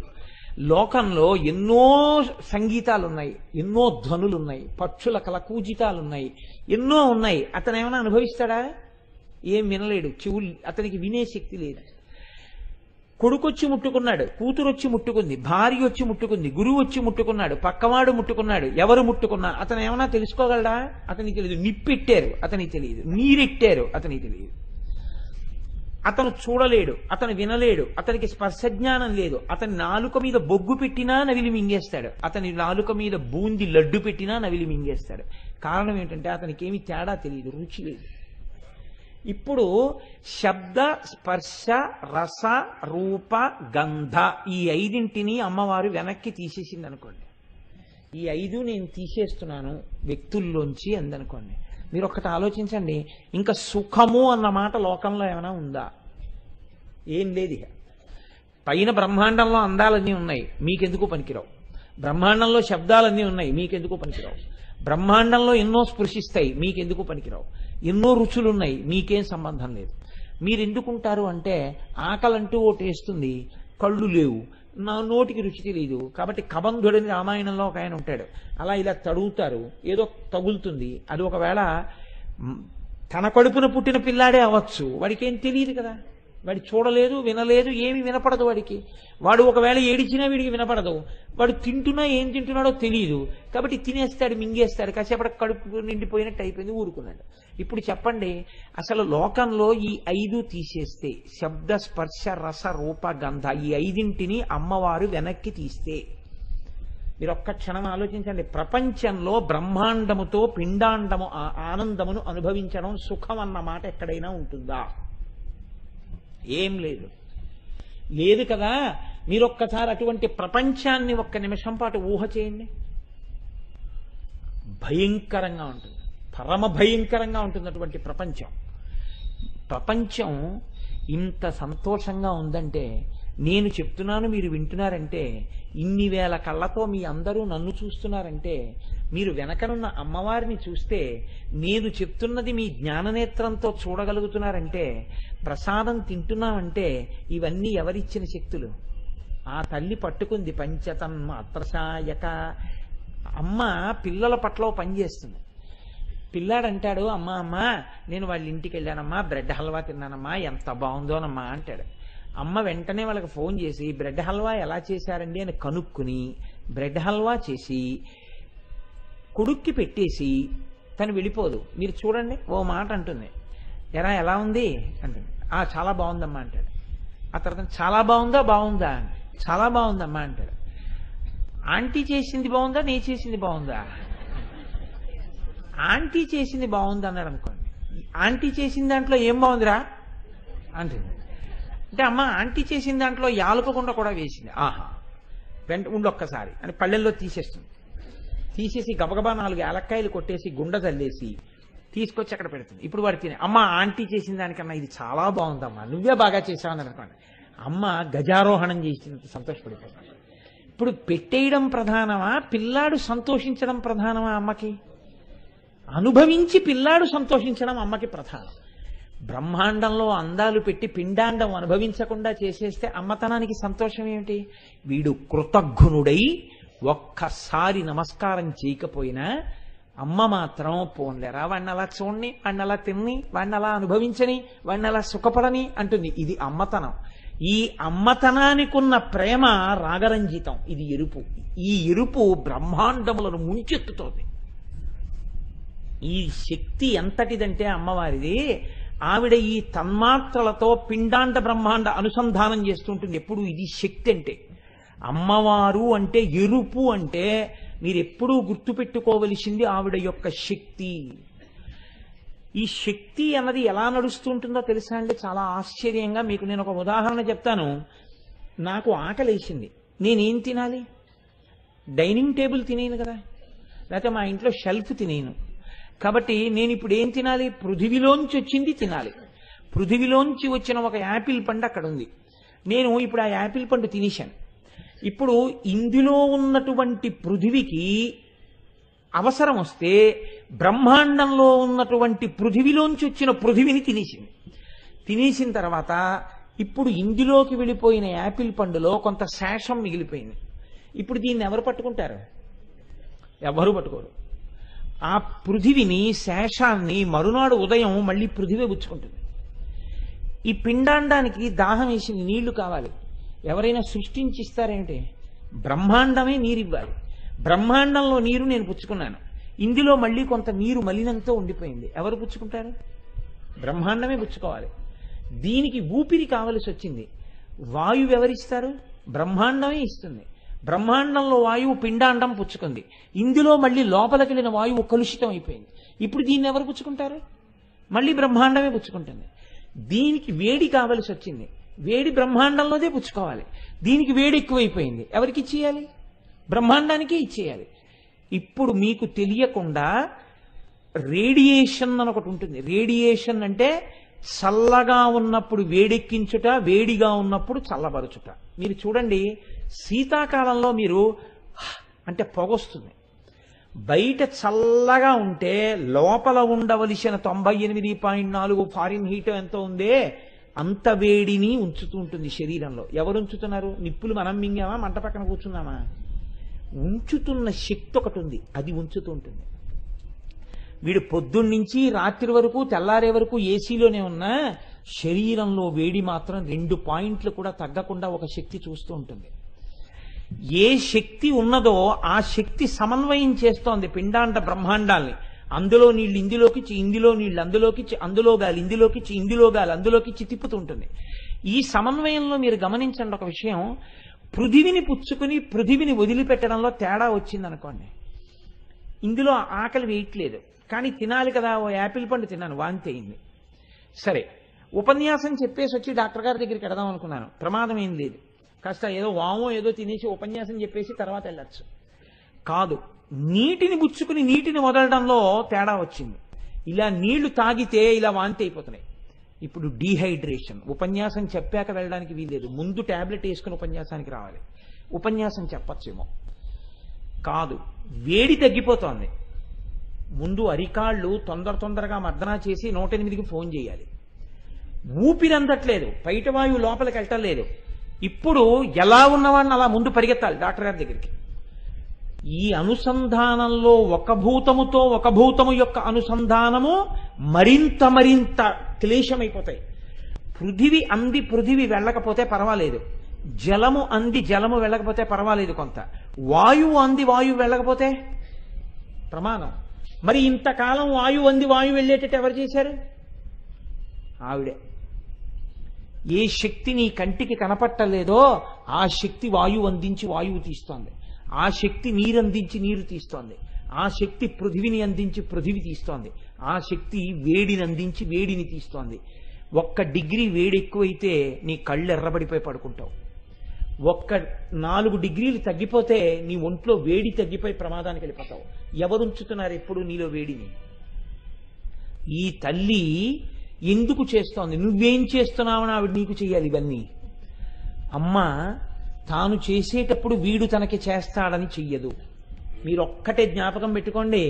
లోకంలో ఎన్నో సంగీతాలున్నాయి, ఎన్నో ధ్వనులున్నాయి, పక్షుల కలకూజితాలున్నాయి, ఎన్నో ఉన్నాయి. అతను ఏమైనా అనుభవిస్తాడా? ఏం వినలేడు, చెవులు అతనికి వినే శక్తి లేదు. కొడుకొచ్చి ముట్టుకున్నాడు, కూతురొచ్చి ముట్టుకుంది, భార్య వచ్చి ముట్టుకుంది, గురువు వచ్చి ముట్టుకున్నాడు, పక్కవాడు ముట్టుకున్నాడు, ఎవరు ముట్టుకున్నా అతను ఏమైనా తెలుసుకోగలడా? అతనికి తెలియదు. నిప్పెట్టారు, అతనికి తెలియదు. నీరెట్టారు, అతనికి తెలియదు. అతను చూడలేడు, అతను వినలేడు, అతనికి స్పర్శజ్ఞానం లేదు. అతని నాలుక మీద బొగ్గు పెట్టినా నవిలి మింగేస్తాడు, అతని నాలుక మీద బూంది లడ్డు పెట్టినా నవిలి మింగేస్తాడు. కారణం ఏంటంటే అతనికి ఏమి తేడా తెలియదు, రుచి లేదు. ఇప్పుడు శబ్ద, స్పర్శ, రస, రూప, గంధ ఈ 5 అమ్మవారు వెనక్కి తీసేసింది అనుకోండి. ఈ 5 నేను తీసేస్తున్నాను వ్యక్తుల్లోంచి అందనుకోండి. మీరు ఒక్కటి ఆలోచించండి, ఇంకా సుఖము అన్న మాట లోకంలో ఏమైనా ఉందా? ఏం లేదు. ఇక పైన బ్రహ్మాండంలో అందాలన్నీ ఉన్నాయి, మీకెందుకు పనికిరావు. బ్రహ్మాండంలో శబ్దాలన్నీ ఉన్నాయి, మీకెందుకు పనికిరావు. బ్రహ్మాండంలో ఎన్నో స్పృశిస్తాయి, మీకెందుకు పనికిరావు. ఎన్నో రుచులున్నాయి, మీకేం సంబంధం లేదు. మీరు ఎందుకుంటారు అంటే, ఆకలంటూ ఓటేస్తుంది, కళ్ళు లేవు, నా నోటికి రుచి తెలియదు. కాబట్టి కబంధుడని రామాయణంలో ఒక ఆయన ఉంటాడు. అలా ఇలా తడుగుతారు, ఏదో తగులుతుంది. అది ఒకవేళ తన కడుపున పుట్టిన పిల్లాడే అవ్వచ్చు, వాడికి ఏం తెలియదు కదా. వాడు చూడలేదు, వినలేదు, ఏమి వినపడదు వాడికి. వాడు ఒకవేళ ఏడిచినా వీడికి వినపడదు. వాడు తింటున్నా ఏం తింటున్నాడో తెలియదు. కాబట్టి తినేస్తాడు, మింగేస్తాడు, కాసేపటి కడుపు నిండిపోయినట్టు అయిపోయింది, ఊరుకున్నాడు. ఇప్పుడు చెప్పండి, అసలు లోకంలో ఈ 5 తీసేస్తే, శబ్ద స్పర్శ రస రూప గంధ, ఈ 5ంటిని అమ్మవారు వెనక్కి తీస్తే, మీరు ఒక్క క్షణం ఆలోచించండి. ప్రపంచంలో బ్రహ్మాండముతో పిండాండము ఆనందమును అనుభవించడం సుఖం అన్న మాట ఎక్కడైనా ఉంటుందా? ఏం లేదు, లేదు కదా. మీరు ఒక్కసారి అటువంటి ప్రపంచాన్ని ఒక్క నిమిషం పాటు ఊహ చేయండి. భయంకరంగా ఉంటుంది, పరమ భయంకరంగా ఉంటుంది అటువంటి ప్రపంచం. ప్రపంచం ఇంత సంతోషంగా ఉందంటే, నేను చెప్తున్నాను మీరు వింటున్నారంటే, ఇన్ని వేల కళ్ళతో మీ అందరూ నన్ను చూస్తున్నారంటే, మీరు వెనకనున్న అమ్మవారిని చూస్తే, నేను చెప్తున్నది మీ జ్ఞాననేత్రంతో చూడగలుగుతున్నారంటే, ప్రసాదం తింటున్నామంటే, ఇవన్నీ ఎవరిచ్చిన శక్తులు? ఆ తల్లి పట్టుకుంది. పంచతన్మాత్రసాయక. అమ్మ పిల్లల పట్ల పనిచేస్తుంది. పిల్లాడంటాడు, అమ్మా అమ్మా నేను వాళ్ళ ఇంటికి వెళ్ళానమ్మా, బ్రెడ్ హల్వా తిన్నానమ్మా, ఎంత బాగుందోనమ్మా అంటాడు. అమ్మ వెంటనే వాళ్ళకి ఫోన్ చేసి బ్రెడ్ హల్వా ఎలా చేశారండి అని కనుక్కుని బ్రెడ్ హల్వా చేసి కొడుక్కి పెట్టేసి తను వెళ్ళిపోదు. మీరు చూడండి, ఓ మాట అంటుంది, ఎలా ఉంది అంటుంది. చాలా బాగుందమ్మా అంటాడు. ఆ తర్వాత చాలా బాగుందా చాలా బాగుందమ్మా అంటాడు. ఆంటీ చేసింది బాగుందా, నీ చేసింది బాగుందా? ఆంటీ చేసింది బాగుంది అన్నాడు అనుకోండి. ఆంటీ చేసిన దాంట్లో ఏం బాగుందిరా అంటుంది. అంటే అమ్మ ఆంటీ చేసిన దాంట్లో యాలపకుండా కూడా వేసింది. ఆహా, ఉండొక్కసారి అని పళ్ళెల్లో తీసేస్తుంది. తీసేసి గబగబా 4 ఏలక్కాయలు కొట్టేసి గుండె చల్లేసి తీసుకొచ్చి అక్కడ పెడుతుంది. ఇప్పుడు వాడు తినే, అమ్మ ఆంటీ చేసిన దానికన్నా ఇది చాలా బాగుందమ్మా, నువ్వే బాగా చేసావని అనుకోండి. అమ్మ గజారోహణం చేసినంత సంతోషపడిపోతాడు. ఇప్పుడు పెట్టేయడం ప్రధానమా, పిల్లాడు సంతోషించడం ప్రధానమా? అమ్మకి అనుభవించి పిల్లాడు సంతోషించడం అమ్మకి ప్రధానం. బ్రహ్మాండంలో అందాలు పెట్టి పిండాండం అనుభవించకుండా చేసేస్తే అమ్మతనానికి సంతోషం ఏమిటి? వీడు కృతజ్ఞుడై ఒక్కసారి నమస్కారం చేయకపోయినా అమ్మ మాత్రం పోన్లేరా, వాడిని అలా చూడని, వాడిని అలా తిని, వాడిని అలా అనుభవించని, వాడిని అలా సుఖపడని అంటుంది. ఇది అమ్మతనం. ఈ అమ్మతనానికి ఉన్న ప్రేమ రాగరంజితం. ఇది ఎరుపు. ఈ ఎరుపు బ్రహ్మాండములను ముంచెత్తుతోంది. ఈ శక్తి ఎంతటిదంటే అమ్మవారిది, ఆవిడ ఈ తన్మాత్రలతో పిండాండ బ్రహ్మాండ అనుసంధానం చేస్తుంటుంది ఎప్పుడు. ఇది శక్తి అంటే. అమ్మవారు అంటే ఎరుపు అంటే మీరు ఎప్పుడూ గుర్తుపెట్టుకోవలసింది ఆవిడ యొక్క శక్తి. ఈ శక్తి అన్నది ఎలా నడుస్తుంటుందో తెలుసా అండి? చాలా ఆశ్చర్యంగా. మీకు నేను ఒక ఉదాహరణ చెప్తాను. నాకు ఆకలేసింది, నేనేం తినాలి? డైనింగ్ టేబుల్ తినేను కదా, లేకపోతే మా ఇంట్లో షెల్ఫ్ తినేను. కాబట్టి నేను ఇప్పుడు ఏం తినాలి? పృథివిలోంచి వచ్చింది తినాలి. పృథివిలోంచి వచ్చిన ఒక యాపిల్ పండు అక్కడ ఉంది. నేను ఇప్పుడు ఆ యాపిల్ పండు తినేశాను. ఇప్పుడు ఇందులో ఉన్నటువంటి పృథివికి అవసరం వస్తే బ్రహ్మాండంలో ఉన్నటువంటి పృథివిలోంచి వచ్చిన పృథివిని తినేసింది. తినేసిన తర్వాత ఇప్పుడు ఇందులోకి వెళ్ళిపోయిన యాపిల్ పండులో కొంత శేషం మిగిలిపోయింది. ఇప్పుడు దీన్ని ఎవరు పట్టుకుంటారు? ఎవరు పట్టుకోరు. ఆ పృథివిని, శేషాన్ని మరునాడు ఉదయం మళ్ళీ పృథివే పుచ్చుకుంటుంది. ఈ పిండాండానికి దాహం వేసింది, నీళ్లు కావాలి. ఎవరైనా సృష్టించిస్తారేంటి? బ్రహ్మాండమే నీరివ్వాలి. బ్రహ్మాండంలో నీరు నేను పుచ్చుకున్నాను, ఇందులో మళ్ళీ కొంత నీరు మలినంతో ఉండిపోయింది. ఎవరు పుచ్చుకుంటారు? బ్రహ్మాండమే పుచ్చుకోవాలి. దీనికి ఊపిరి కావలసి వచ్చింది. వాయువు ఎవరిస్తారు? బ్రహ్మాండమే ఇస్తుంది. బ్రహ్మాండంలో వాయువు పిండాండం పుచ్చుకుంది, ఇందులో మళ్ళీ లోపలికి వెళ్ళిన వాయువు కలుషితం అయిపోయింది. ఇప్పుడు దీన్ని ఎవరు పుచ్చుకుంటారు? మళ్ళీ బ్రహ్మాండమే పుచ్చుకుంటుంది. దీనికి వేడి కావలసి వచ్చింది, వేడి బ్రహ్మాండంలోదే పుచ్చుకోవాలి. దీనికి వేడి ఎక్కువైపోయింది, ఎవరికి ఇచ్చేయాలి? బ్రహ్మాండానికే ఇచ్చేయాలి. ఇప్పుడు మీకు తెలియకుండా రేడియేషన్ అని ఒకటి ఉంటుంది. రేడియేషన్ అంటే చల్లగా ఉన్నప్పుడు వేడెక్కించుట, వేడిగా ఉన్నప్పుడు చల్లబరుచుట. మీరు చూడండి, శీతాకాలంలో మీరు అంటే పొగొస్తుంది. బయట చల్లగా ఉంటే లోపల ఉండవలసిన 98.4 ఫారిన్ హీట్ ఎంతో ఉందే అంత వేడిని ఉంచుతూ ఉంటుంది శరీరంలో. ఎవరు ఉంచుతున్నారు? నిప్పులు మనం మింగామా, మంట పక్కన కూర్చున్నామా? ఉంచుతున్న శక్తి ఒకటి ఉంది, అది ఉంచుతూ ఉంటుంది. వీడు పొద్దున్నుంచి రాత్రి వరకు తెల్లారే వరకు ఏసీలోనే ఉన్నా శరీరంలో వేడి మాత్రం 2 పాయింట్లు కూడా తగ్గకుండా ఒక శక్తి చూస్తూ ఉంటుంది. ఏ శక్తి ఉన్నదో ఆ శక్తి సమన్వయం చేస్తోంది పిండాండ బ్రహ్మాండాల్ని. అందులో నీళ్ళు ఇందులోకి, ఇందులో నీళ్ళు అందులోకి, అందులో గాలి ఇందులోకి, ఇందులో గాలి అందులోకి తిప్పుతుంటుంది. ఈ సమన్వయంలో మీరు గమనించండి ఒక విషయం, పృథివిని పుచ్చుకుని పృథివిని వదిలిపెట్టడంలో తేడా వచ్చిందనుకోండి. ఇందులో ఆకలి వేయట్లేదు, కానీ తినాలి కదా, ఓ యాపిల్ పండు తిన్నాను, వాంతి అయింది. సరే, ఉపన్యాసం చెప్పేసి వచ్చి డాక్టర్ గారి దగ్గరికి వెడదాం అనుకున్నాను, ప్రమాదం ఏం లేదు, కాస్త ఏదో వామో ఏదో తినేసి ఉపన్యాసం చెప్పేసి తర్వాత వెళ్ళచ్చు. కాదు, నీటిని పుచ్చుకుని నీటిని వదలడంలో తేడా వచ్చింది. ఇలా నీళ్లు తాగితే ఇలా వాంతి అయిపోతున్నాయి. ఇప్పుడు డీహైడ్రేషన్. ఉపన్యాసం చెప్పాక వెళ్ళడానికి వీల్లేదు, ముందు టాబ్లెట్ వేసుకుని ఉపన్యాసానికి రావాలి. ఉపన్యాసం చెప్పచ్చేమో, కాదు, వేడి తగ్గిపోతోంది. ముందు అరికాళ్ళు తొందరగా మర్దనా చేసి 108కి ఫోన్ చేయాలి. ఊపిరి అందట్లేదు, బయట వాయువు లోపలికి వెళ్ళలేదు. ఇప్పుడు ఎలా ఉన్నవాడిని అలా ముందు పరిగెత్తాలి డాక్టర్ గారి దగ్గరికి. ఈ అనుసంధానంలో ఒక భూతముతో ఒక భూతము యొక్క అనుసంధానము మరింత క్లేశమైపోతాయి. పృథివి అంది పృథివి వెళ్ళకపోతే పర్వాలేదు, జలము అంది జలము వెళ్ళకపోతే పర్వాలేదు, కొంత వాయువు అంది వాయువు వెళ్ళకపోతే ప్రమాదం. మరి ఇంతకాలం వాయువు అంది వాయువు వెళ్ళేటట్టు ఎవరు చేశారు? ఆవిడే. ఏ శక్తి నీ కంటికి కనపట్టలేదో ఆ శక్తి వాయువు అందించి వాయువు తీస్తోంది, ఆ శక్తి నీరు అందించి నీరు తీస్తోంది, ఆ శక్తి పృథివిని అందించి పృథివి తీస్తోంది, ఆ శక్తి వేడిని అందించి వేడిని తీస్తోంది. 1 డిగ్రీ వేడి ఎక్కువైతే నీ కళ్ళు ఎర్రబడిపోయి పడుకుంటావు. 4 డిగ్రీలు తగ్గిపోతే నీ ఒంట్లో వేడి తగ్గిపోయి ప్రమాదానికి వెళ్ళిపోతావు. ఎవరుంచుతున్నారు ఎప్పుడు నీలో వేడిని? ఈ తల్లి ఎందుకు చేస్తోంది? నువ్వేం చేస్తున్నావని ఆవిడ నీకు చెయ్యాలి ఇవన్నీ. అమ్మ తాను చేసేటప్పుడు వీడు తనకి చేస్తాడని చెయ్యదు. మీరొక్కటే జ్ఞాపకం పెట్టుకోండి,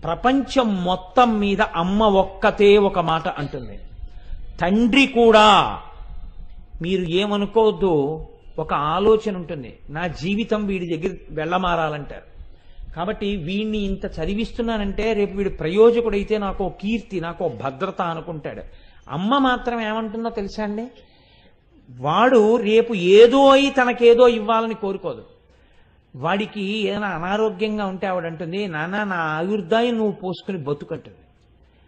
ప్రపంచం మొత్తం మీద అమ్మ ఒక్కతే ఒక మాట అంటుంది. తండ్రి కూడా, మీరు ఏమనుకోవద్దు, ఒక ఆలోచన ఉంటుంది, నా జీవితం వీడి దగ్గర వెళ్ళమారాలంటారు. కాబట్టి వీడిని ఇంత చదివిస్తున్నానంటే రేపు వీడు ప్రయోజకుడైతే నాకు కీర్తి, నాకు భద్రత అనుకుంటాడు. అమ్మ మాత్రం ఏమంటుందో తెలుసా అండి? వాడు రేపు ఏదో అయి తనకేదో ఇవ్వాలని కోరుకోదు. వాడికి ఏదైనా అనారోగ్యంగా ఉంటే ఆవిడంటుంది, నాన్న నా ఆయుర్దాయం నువ్వు పోసుకుని బతుకంటుంది.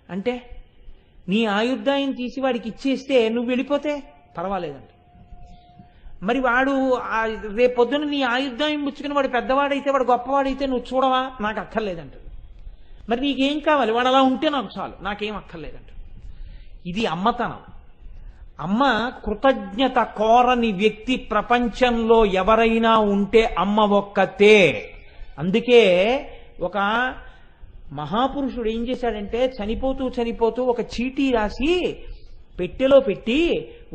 అంటే నీ ఆయుర్దాయం తీసి వాడికి ఇచ్చేస్తే నువ్వు వెళ్ళిపోతే పర్వాలేదంట. మరి వాడు రేపొద్దున నీ ఆయుర్దాయం పుచ్చుకుని వాడు పెద్దవాడైతే, వాడు గొప్పవాడైతే నువ్వు చూడవా? నాకు అక్కర్లేదంట. మరి నీకేం కావాలి? వాడు అలా ఉంటే నాకు చాలు, నాకేం అక్కర్లేదంట. ఇది అమ్మతనం. అమ్మ కృతజ్ఞత కోరని వ్యక్తి ప్రపంచంలో ఎవరైనా ఉంటే అమ్మ ఒక్కతే. అందుకే ఒక మహాపురుషుడు ఏం చేశాడంటే, చనిపోతూ ఒక చీటీ రాసి పెట్టెలో పెట్టి,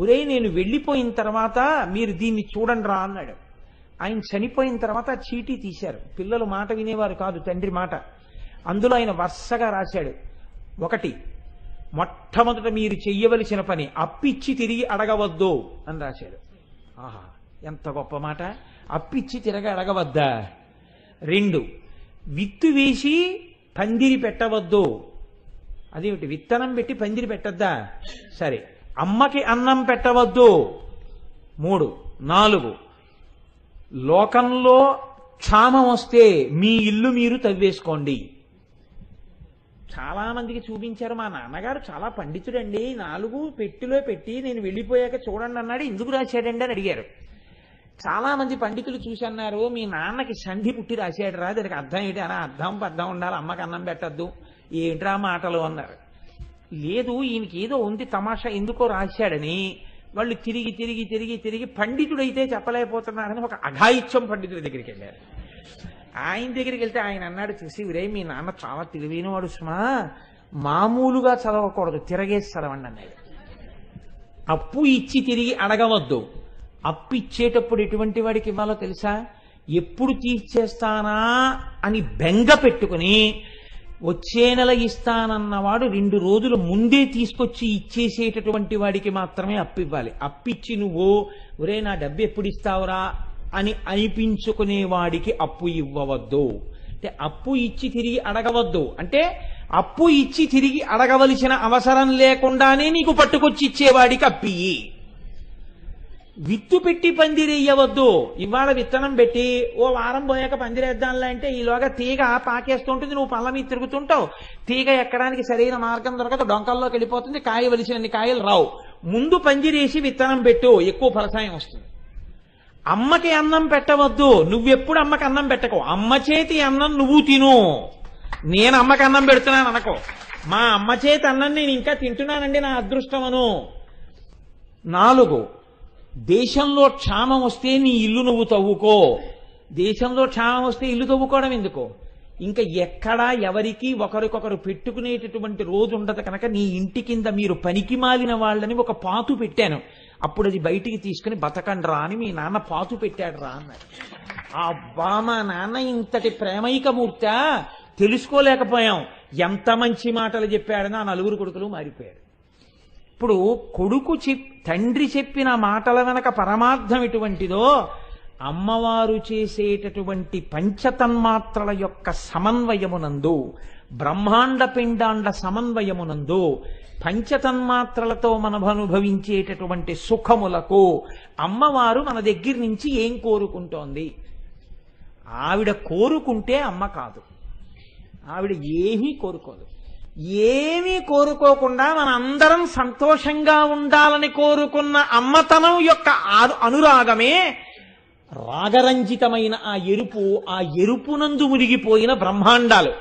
ఒరేయ్ నేను వెళ్ళిపోయిన తర్వాత మీరు దీన్ని చూడండి రా అన్నాడు. ఆయన చనిపోయిన తర్వాత చీటీ తీశారు. పిల్లలు మాట వినేవారు కాదు, తండ్రి మాట. అందులో ఆయన వరుసగా రాశాడు. 1, మొట్టమొదట మీరు చెయ్యవలసిన పని అప్పిచ్చి తిరిగి అడగవద్దు అని రాశాడు. ఆహా, ఎంత గొప్ప మాట! అప్పిచ్చి తిరిగి అడగవద్దా? 2, విత్తు వేసి పందిరి పెట్టవద్దు. అదేమిటి, విత్తనం పెట్టి పందిరి పెట్టద్దా? సరే. అమ్మకి అన్నం పెట్టవద్దు. 3, 4, లోకంలో క్షామం వస్తే మీ ఇల్లు మీరు తవ్వేసుకోండి. చాలా మందికి చూపించారు, మా నాన్నగారు చాలా పండితుడండి, 4 పెట్టెలో పెట్టి నేను వెళ్ళిపోయాక చూడండి అన్నాడు, ఎందుకు రాశాడండి అని అడిగారు. చాలా మంది పండితులు చూసి అన్నారు, మీ నాన్నకి సంధి పుట్టి రాశాడు రా, దానికి అర్థం ఏంటి అని. అర్థం ఉండాలి, అమ్మకి అన్నం పెట్టద్దు, ఏంట్రా మాటలు అన్నారు. లేదు, ఈయనకి ఏదో ఉంది తమాషా, ఎందుకో రాశాడని వాళ్ళు తిరిగి పండితుడైతే చెప్పలేకపోతున్నారని ఒక అఘాయిత్యం పండితుడి దగ్గరికి వెళ్ళారు. ఆయన దగ్గరికి వెళ్తే ఆయన అన్నాడు చూసి, విరే మీ నాన్న చాలా తెలివైన వాడు సుమా, మామూలుగా చదవకూడదు, తిరగేసి చదవండి అన్నాడు. అప్పు ఇచ్చి తిరిగి అడగవద్దు. అప్పు ఇచ్చేటప్పుడు ఎటువంటి వాడికి ఇవ్వాలో తెలుసా? ఎప్పుడు తీర్చేస్తానా అని బెంగ పెట్టుకుని వచ్చే నెల ఇస్తానన్నవాడు 2 రోజుల ముందే తీసుకొచ్చి ఇచ్చేసేటటువంటి వాడికి మాత్రమే అప్పు ఇవ్వాలి. అప్పిచ్చి నువ్వు ఒరే నా డబ్బు ఎప్పుడు ఇస్తావురా అని అనిపించుకునే వాడికి అప్పు ఇవ్వవద్దు. అంటే అప్పు ఇచ్చి తిరిగి అడగవద్దు. అంటే అప్పు ఇచ్చి తిరిగి అడగవలసిన అవసరం లేకుండానే నీకు పట్టుకొచ్చి ఇచ్చేవాడికి అప్పియ్యి. విత్తు పెట్టి పందిరేయవద్దు. ఇవాళ విత్తనం పెట్టి ఓ వారం పోయాక పందిరేద్దాంలే అంటే ఈలోగా తీగ పాకేస్తుంటుంది, నువ్వు పళ్ళ మీద తిరుగుతుంటావు, తీగ ఎక్కడానికి సరైన మార్గం దొరకదు, డొంకల్లోకి వెళ్ళిపోతుంది, కాయవలసినన్ని కాయలు రావు. ముందు పందిరేసి విత్తనం పెట్టు, ఎక్కువ ఫలసాయం వస్తుంది. అమ్మకి అన్నం పెట్టవద్దు. నువ్వెప్పుడు అమ్మకి అన్నం పెట్టకు. అమ్మ చేతి అన్నం నువ్వు తిను. నేను అమ్మకి అన్నం పెడుతున్నాను అనకో. మా అమ్మ చేతి అన్నం నేను ఇంకా తింటున్నానండి, నా అదృష్టమను. 4, దేశంలో క్షామం వస్తే నీ ఇల్లు నువ్వు తవ్వుకో. దేశంలో క్షామం వస్తే ఇల్లు తవ్వుకోవడం ఎందుకో? ఇంకా ఎక్కడా ఎవరికి ఒకరికొకరు పెట్టుకునేటటువంటి రోజు ఉండదు కనుక నీ ఇంటి కింద మీరు పనికి మాలిన వాళ్ళని ఒక పాతు పెట్టాను, అప్పుడు అది బయటికి తీసుకుని బతకండ్రా అని మీ నాన్న పాతు పెట్టాడు రా అన్నాడు. అబ్బా, మా నాన్న ఇంతటి ప్రేమైకమూర్త తెలుసుకోలేకపోయాం. ఎంత మంచి మాటలు చెప్పాడని ఆ 4 కొడుకులు మారిపోయాడు. ఇప్పుడు తండ్రి చెప్పిన మాటల వెనక పరమార్థం ఎటువంటిదో, అమ్మవారు చేసేటటువంటి పంచతన్మాత్రల యొక్క సమన్వయమునందు, బ్రహ్మాండ పిండాండ సమన్వయమునందు, పంచతన్మాత్రలతో మనం అనుభవించేటటువంటి సుఖములకు అమ్మవారు మన దగ్గర నుంచి ఏం కోరుకుంటోంది? ఆవిడ కోరుకుంటే అమ్మ కాదు. ఆవిడ ఏమీ కోరుకోదు. ఏమీ కోరుకోకుండా మన అందరం సంతోషంగా ఉండాలని కోరుకున్న అమ్మతనం యొక్క అనురాగమే రాగరంజితమైన ఆ ఎరుపునందు మునిగిపోయిన బ్రహ్మాండాలు.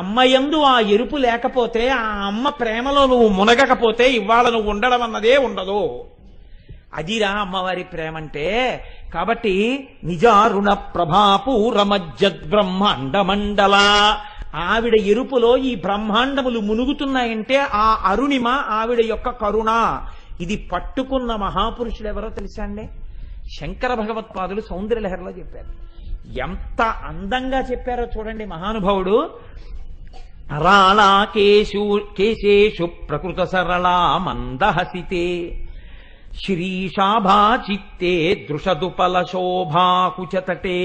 అమ్మయందు ఆ ఎరుపు లేకపోతే, ఆ అమ్మ ప్రేమలో నువ్వు మునగకపోతే ఇవాళ నువ్వు ఉండడం అన్నదే ఉండదు. అదిరా అమ్మవారి ప్రేమంటే. కాబట్టి నిజారుణ ప్రభాపూరమజ్జద్బ్రహ్మాండమండల, ఆవిడ ఎరుపులో ఈ బ్రహ్మాండములు మునుగుతున్నాయంటే ఆ అరుణిమ ఆవిడ యొక్క కరుణ. ఇది పట్టుకున్న మహాపురుషుడు ఎవరో తెలుసా అండి? శంకర భగవత్పాదులు సౌందర్యలహరిలో చెప్పారు. ఎంత అందంగా చెప్పారో చూడండి మహానుభావుడు. అరాళా కేశేషు ప్రకృత సరళా మందహసితే శిరీషాభా చిత్తే దృషదుపల శోభాకుచతటే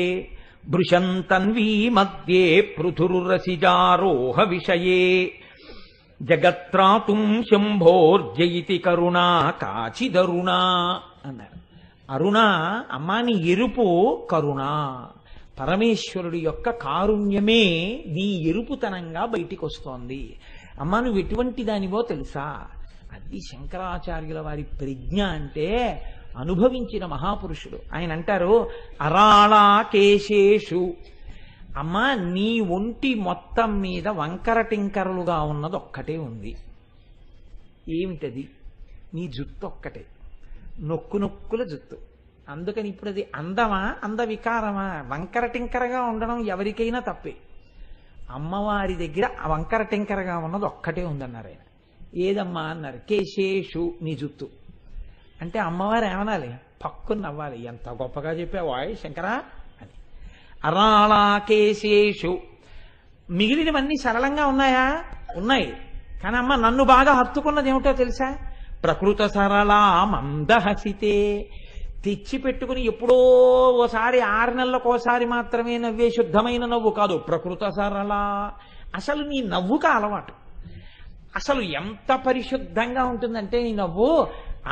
భృశంతన్వీ మధ్యే పృథురురసిజారోహ విషయే జగత్రాతుం శంభోర్జయితి కరుణా కాచిదరుణా అన్నారు. అరుణ అమ్మా, నీ ఎరుపు కరుణ. పరమేశ్వరుడి యొక్క కారుణ్యమే నీ ఎరుపుతనంగా బయటికి వస్తోంది. అమ్మా, నువ్వు ఎటువంటి దానివో తెలుసా? అది శంకరాచార్యుల వారి ప్రజ్ఞ అంటే అనుభవించిన మహాపురుషుడు. ఆయన అంటారు, అరాళా కేశేషు, అమ్మా నీ ఒంటి మొత్తం మీద వంకర టింకరలుగా ఉన్నది ఒక్కటే ఉంది. ఏమిటది? నీ జుట్టు ఒక్కటే, నొక్కుల జుట్టు. అందుకని ఇప్పుడు అది అందమా అందవికారమా? వంకర టింకరగా ఉండడం ఎవరికైనా తప్పే. అమ్మవారి దగ్గర వంకర టింకరగా ఉన్నది ఒక్కటే ఉందన్నారు ఆయన. ఏదమ్మా అన్నారు. కేశేషు, నీ జుట్టు. అంటే అమ్మవారు ఏమనాలి? పక్కున నవ్వాలి. ఎంత గొప్పగా చెప్పావాయ్ శంకరా అని. అరాళా కేశేషు. మిగిలినవన్నీ సరళంగా ఉన్నాయా? ఉన్నాయి. కానీ అమ్మ నన్ను బాగా హత్తుకున్నది ఏమిటో తెలుసా? ప్రకృత సరళా మందహసితే. తెచ్చి పెట్టుకుని ఎప్పుడో ఓసారి 6 నెలలకోసారి మాత్రమే నవ్వే శుద్ధమైన నవ్వు కాదు. ప్రకృత సరళ. అసలు నీ నవ్వుక అలవాటు. అసలు ఎంత పరిశుద్ధంగా ఉంటుందంటే నీ నవ్వు,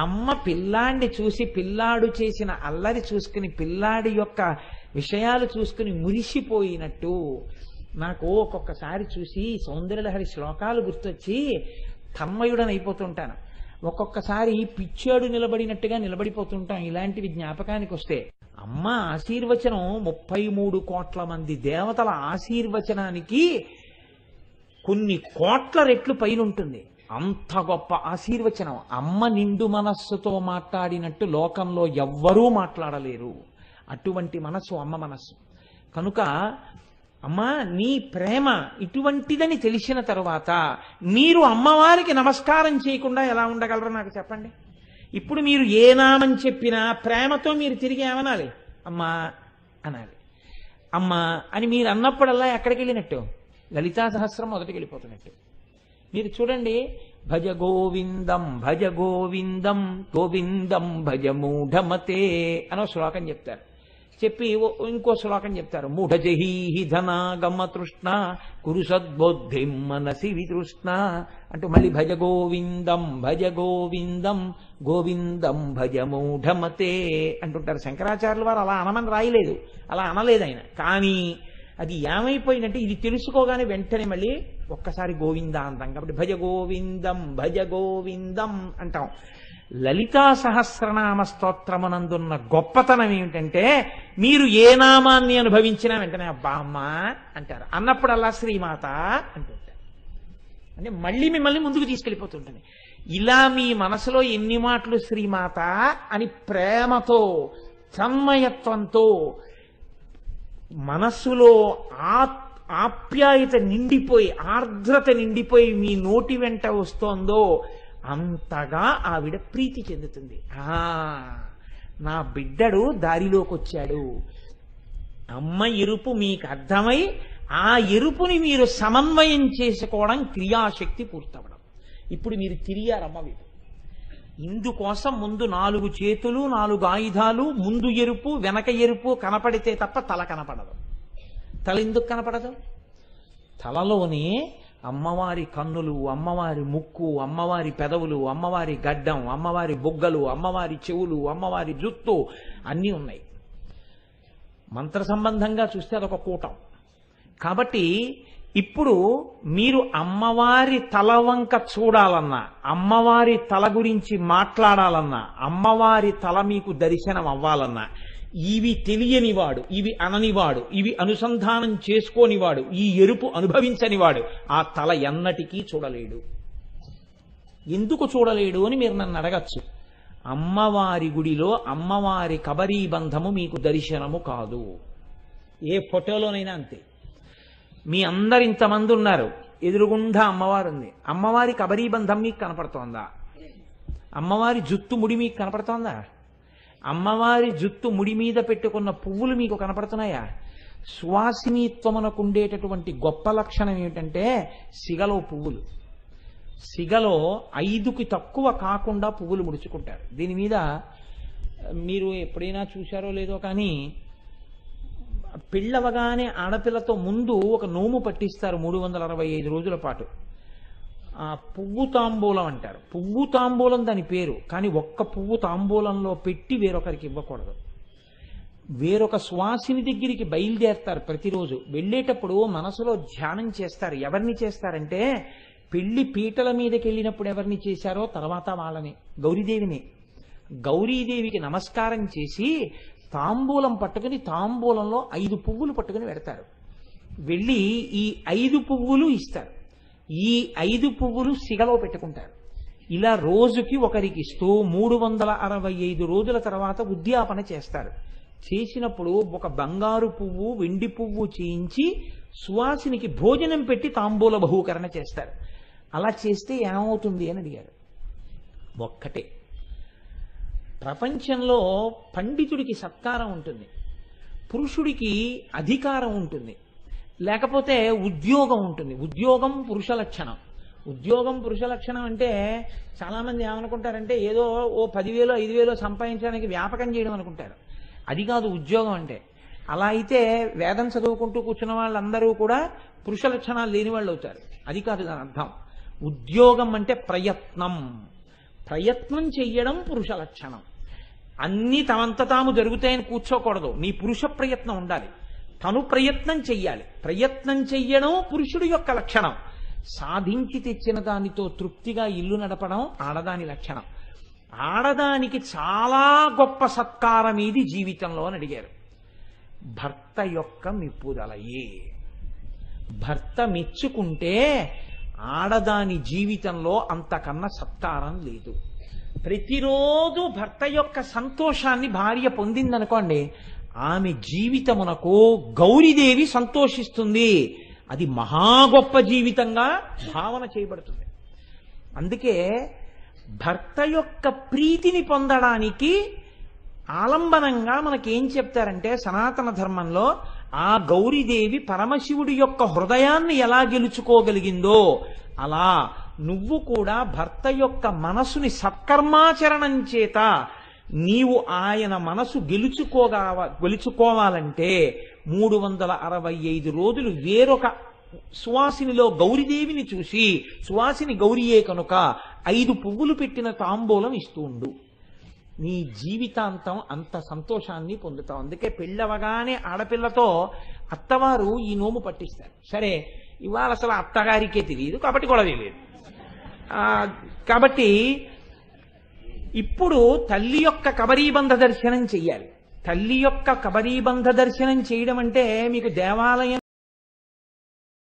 అమ్మ పిల్లాడిని చూసి, పిల్లాడు చేసిన అల్లరి చూసుకుని, పిల్లాడి యొక్క విషయాలు చూసుకుని మురిసిపోయినట్టు. నాకు ఒక్కొక్కసారి చూసి సౌందర్యలహరి శ్లోకాలు గుర్తొచ్చి తన్మయుడనైపోతుంటాను. ఒక్కొక్కసారి పిచ్చాడు నిలబడినట్టుగా నిలబడిపోతుంటాం ఇలాంటివి జ్ఞాపకానికి వస్తే. అమ్మ ఆశీర్వచనం 33 కోట్ల మంది దేవతల ఆశీర్వచనానికి కొన్ని కోట్ల రెట్లు పైన ఉంటుంది. అంత గొప్ప ఆశీర్వచనం. అమ్మ నిండు మనస్సుతో మాట్లాడినట్టు లోకంలో ఎవ్వరూ మాట్లాడలేరు. అటువంటి మనస్సు అమ్మ మనస్సు. కనుక అమ్మా నీ ప్రేమ ఇటువంటిదని తెలిసిన తరువాత మీరు అమ్మవారికి నమస్కారం చేయకుండా ఎలా ఉండగలరో నాకు చెప్పండి. ఇప్పుడు మీరు ఏ నామం చెప్పినా ప్రేమతో మీరు తిరిగి ఏమనాలి? అమ్మా అనాలి. అమ్మా అని మీరు అన్నప్పుడల్లా ఎక్కడికి వెళ్ళినట్టు? లలితా సహస్రం మొదటికి వెళ్ళిపోతున్నట్టు. మీరు చూడండి, భజ గోవిందం భజ గోవిందం గోవిందం భజ మూఢమతే అనో శ్లోకం చెప్తారు. చెప్పి ఇంకో శ్లోకం చెప్తారు, మూఢజహీహి ధనాగమ తృష్ణ కురు సద్బుద్ధిం మనసి వితృష్ణ అంటూ మళ్ళీ భజ గోవిందం గోవిందం భజ మూఢమతే అంటుంటారు. శంకరాచార్యుల వారు అలా అనమని రాయలేదు, అలా అనలేదు ఆయన. కానీ అది ఏమైపోయిందంటే ఇది తెలుసుకోగానే వెంటనే మళ్ళీ ఒక్కసారి గోవిందా అంటాం. కాబట్టి భజ గోవిందం అంటాం. లలితా సహస్రనామ స్తోత్రమునందున్న గొప్పతనం ఏమిటంటే మీరు ఏ నామాన్ని అనుభవించినా వెంటనే అబ్బా అమ్మా అంటారు. అన్నప్పుడల్లా శ్రీమాత అంటుంటారు. అంటే మళ్ళీ మిమ్మల్ని ముందుకు తీసుకెళ్ళిపోతుంటుంది. ఇలా మీ మనసులో ఎన్ని మాటలు శ్రీమాత అని ప్రేమతో తన్మయత్వంతో మనస్సులో ఆప్యాయత నిండిపోయి ఆర్ద్రత నిండిపోయి మీ నోటి వెంట వస్తోందో అంతగా ఆవిడ ప్రీతి చెందుతుంది. నా బిడ్డడు దారిలోకి వచ్చాడు, అమ్మ ఎరుపు మీకు అర్థమై ఆ ఎరుపుని మీరు సమన్వయం చేసుకోవడం క్రియాశక్తి పూర్తవడం. ఇప్పుడు మీరు తిరిగారమ్మ వైపు. ఇందుకోసం ముందు 4 చేతులు 4 ఆయుధాలు, ముందు ఎరుపు వెనక ఎరుపు కనపడితే తప్ప తల కనపడదు. తల ఎందుకు కనపడదు? తలలోనే అమ్మవారి కన్నులు, అమ్మవారి ముక్కు, అమ్మవారి పెదవులు, అమ్మవారి గడ్డం, అమ్మవారి బుగ్గలు, అమ్మవారి చెవులు, అమ్మవారి జుత్తు అన్నీ ఉన్నాయి. మంత్ర సంబంధంగా చూస్తే అదొక కూటం. కాబట్టి ఇప్పుడు మీరు అమ్మవారి తల వంక చూడాలన్నా, అమ్మవారి తల గురించి మాట్లాడాలన్నా, అమ్మవారి తల మీకు దర్శనం అవ్వాలన్నా, ఇవి తెలియనివాడు, ఇవి అననివాడు, ఇవి అనుసంధానం చేసుకోనివాడు, ఈ ఎరుపు అనుభవించనివాడు ఆ తల ఎన్నటికీ చూడలేడు. ఎందుకు చూడలేడు అని మీరు నన్ను అడగచ్చు. అమ్మవారి గుడిలో అమ్మవారి కబరీబంధము మీకు దర్శనము కాదు. ఏ ఫోటోలోనైనా అంతే. మీ అందరు ఇంతమంది ఉన్నారు, ఎదురుగుండా అమ్మవారు ఉంది. అమ్మవారి కబరీబంధం మీకు కనపడుతోందా? అమ్మవారి జుత్తు ముడి మీకు కనపడుతోందా? అమ్మవారి జుత్తు ముడి మీద పెట్టుకున్న పువ్వులు మీకు కనపడుతున్నాయా? సువాసినీత్వమునకు ఉండేటటువంటి గొప్ప లక్షణం ఏమిటంటే సిగలో పువ్వులు. సిగలో 5కి తక్కువ కాకుండా పువ్వులు ముడుచుకుంటారు. దీని మీద మీరు ఎప్పుడైనా చూశారో లేదో కానీ పెళ్ళవగానే ఆడపిల్లతో ముందు ఒక నోము పట్టిస్తారు 365 రోజుల పాటు. పువ్వు తాంబూలం అంటారు. పువ్వు తాంబూలం దాని పేరు, కానీ ఒక్క పువ్వు తాంబూలంలో పెట్టి వేరొకరికి ఇవ్వకూడదు. వేరొక సువాసిని దగ్గరికి బయలుదేరతారు ప్రతిరోజు. వెళ్ళేటప్పుడు మనసులో ధ్యానం చేస్తారు. ఎవరిని చేస్తారంటే పెళ్లి పీటల మీదకి వెళ్ళినప్పుడు ఎవరిని చేశారో తర్వాత వాళ్ళని, గౌరీదేవిని. గౌరీదేవికి నమస్కారం చేసి తాంబూలం పట్టుకుని తాంబూలంలో 5 పువ్వులు పట్టుకుని పెడతారు. వెళ్ళి ఈ 5 పువ్వులు ఇస్తారు. ఈ 5 పువ్వులు సిగలో పెట్టుకుంటారు. ఇలా రోజుకి ఒకరికి ఇస్తూ 365 రోజుల తర్వాత ఉద్యాపన చేస్తారు. చేసినప్పుడు ఒక బంగారు పువ్వు వెండి పువ్వు చేయించి సువాసినికి భోజనం పెట్టి తాంబూల బహూకరణ చేస్తారు. అలా చేస్తే ఏమవుతుంది అని అడిగారు. ఒక్కటే, ప్రపంచంలో పండితుడికి సత్కారం ఉంటుంది, పురుషుడికి అధికారం ఉంటుంది, లేకపోతే ఉద్యోగం ఉంటుంది. ఉద్యోగం పురుష లక్షణం. ఉద్యోగం పురుష లక్షణం అంటే చాలామంది ఏమనుకుంటారంటే ఏదో ఓ 10,000 5,000 సంపాదించడానికి వ్యాపకం చేయడం అనుకుంటారు. అది కాదు ఉద్యోగం అంటే. అలా అయితే వేదం చదువుకుంటూ కూర్చున్న వాళ్ళందరూ కూడా పురుష లక్షణాలు లేని వాళ్ళు అవుతారు. అది కాదు దాని అర్థం. ఉద్యోగం అంటే ప్రయత్నం. ప్రయత్నం చెయ్యడం పురుష లక్షణం. అన్నీ తమంత తాము జరుగుతాయని కూర్చోకూడదు. నీ పురుష ప్రయత్నం ఉండాలి. తను ప్రయత్నం చెయ్యాలి. ప్రయత్నం చెయ్యడం పురుషుడి యొక్క లక్షణం. సాధించి తెచ్చిన దానితో తృప్తిగా ఇల్లు నడపడం ఆడదాని లక్షణం. ఆడదానికి చాలా గొప్ప సత్కారం ఇది జీవితంలో అని అడిగారు. భర్త యొక్క మెప్పుదలయే. భర్త మెచ్చుకుంటే ఆడదాని జీవితంలో అంతకన్నా సత్కారం లేదు. ప్రతిరోజు భర్త యొక్క సంతోషాన్ని భార్య పొందిందనుకోండి, ఆమె జీవితమునకు గౌరీదేవి సంతోషిస్తుంది. అది మహా గొప్ప జీవితంగా భావన చేయబడుతుంది. అందుకే భర్త యొక్క ప్రీతిని పొందడానికి ఆలంబనంగా మనకేం చెప్తారంటే సనాతన ధర్మంలో ఆ గౌరీదేవి పరమశివుడి యొక్క హృదయాన్ని ఎలా గెలుచుకోగలిగిందో అలా నువ్వు కూడా భర్త యొక్క మనసుని సత్కర్మాచరణం చేత నీవు ఆయన మనసు గెలుచుకోవాలంటే 365 రోజులు వేరొక సువాసినిలో గౌరీదేవిని చూసి, సువాసిని గౌరియే కనుక 5 పువ్వులు పెట్టిన తాంబూలం ఇస్తూ ఉండు. నీ జీవితాంతం అంత సంతోషాన్ని పొందుతావు. అందుకే పెళ్ళవగానే ఆడపిల్లతో అత్తవారు ఈ నోము పట్టిస్తారు. సరే, ఇవాళ అసలు అత్తగారికే తెలియదు కాబట్టి గొడవే లేదు. కాబట్టి ఇప్పుడు తల్లి యొక్క కబరీబంధ దర్శనం చెయ్యాలి. తల్లి యొక్క కబరీబంధ దర్శనం చేయడం అంటే మీకు దేవాలయం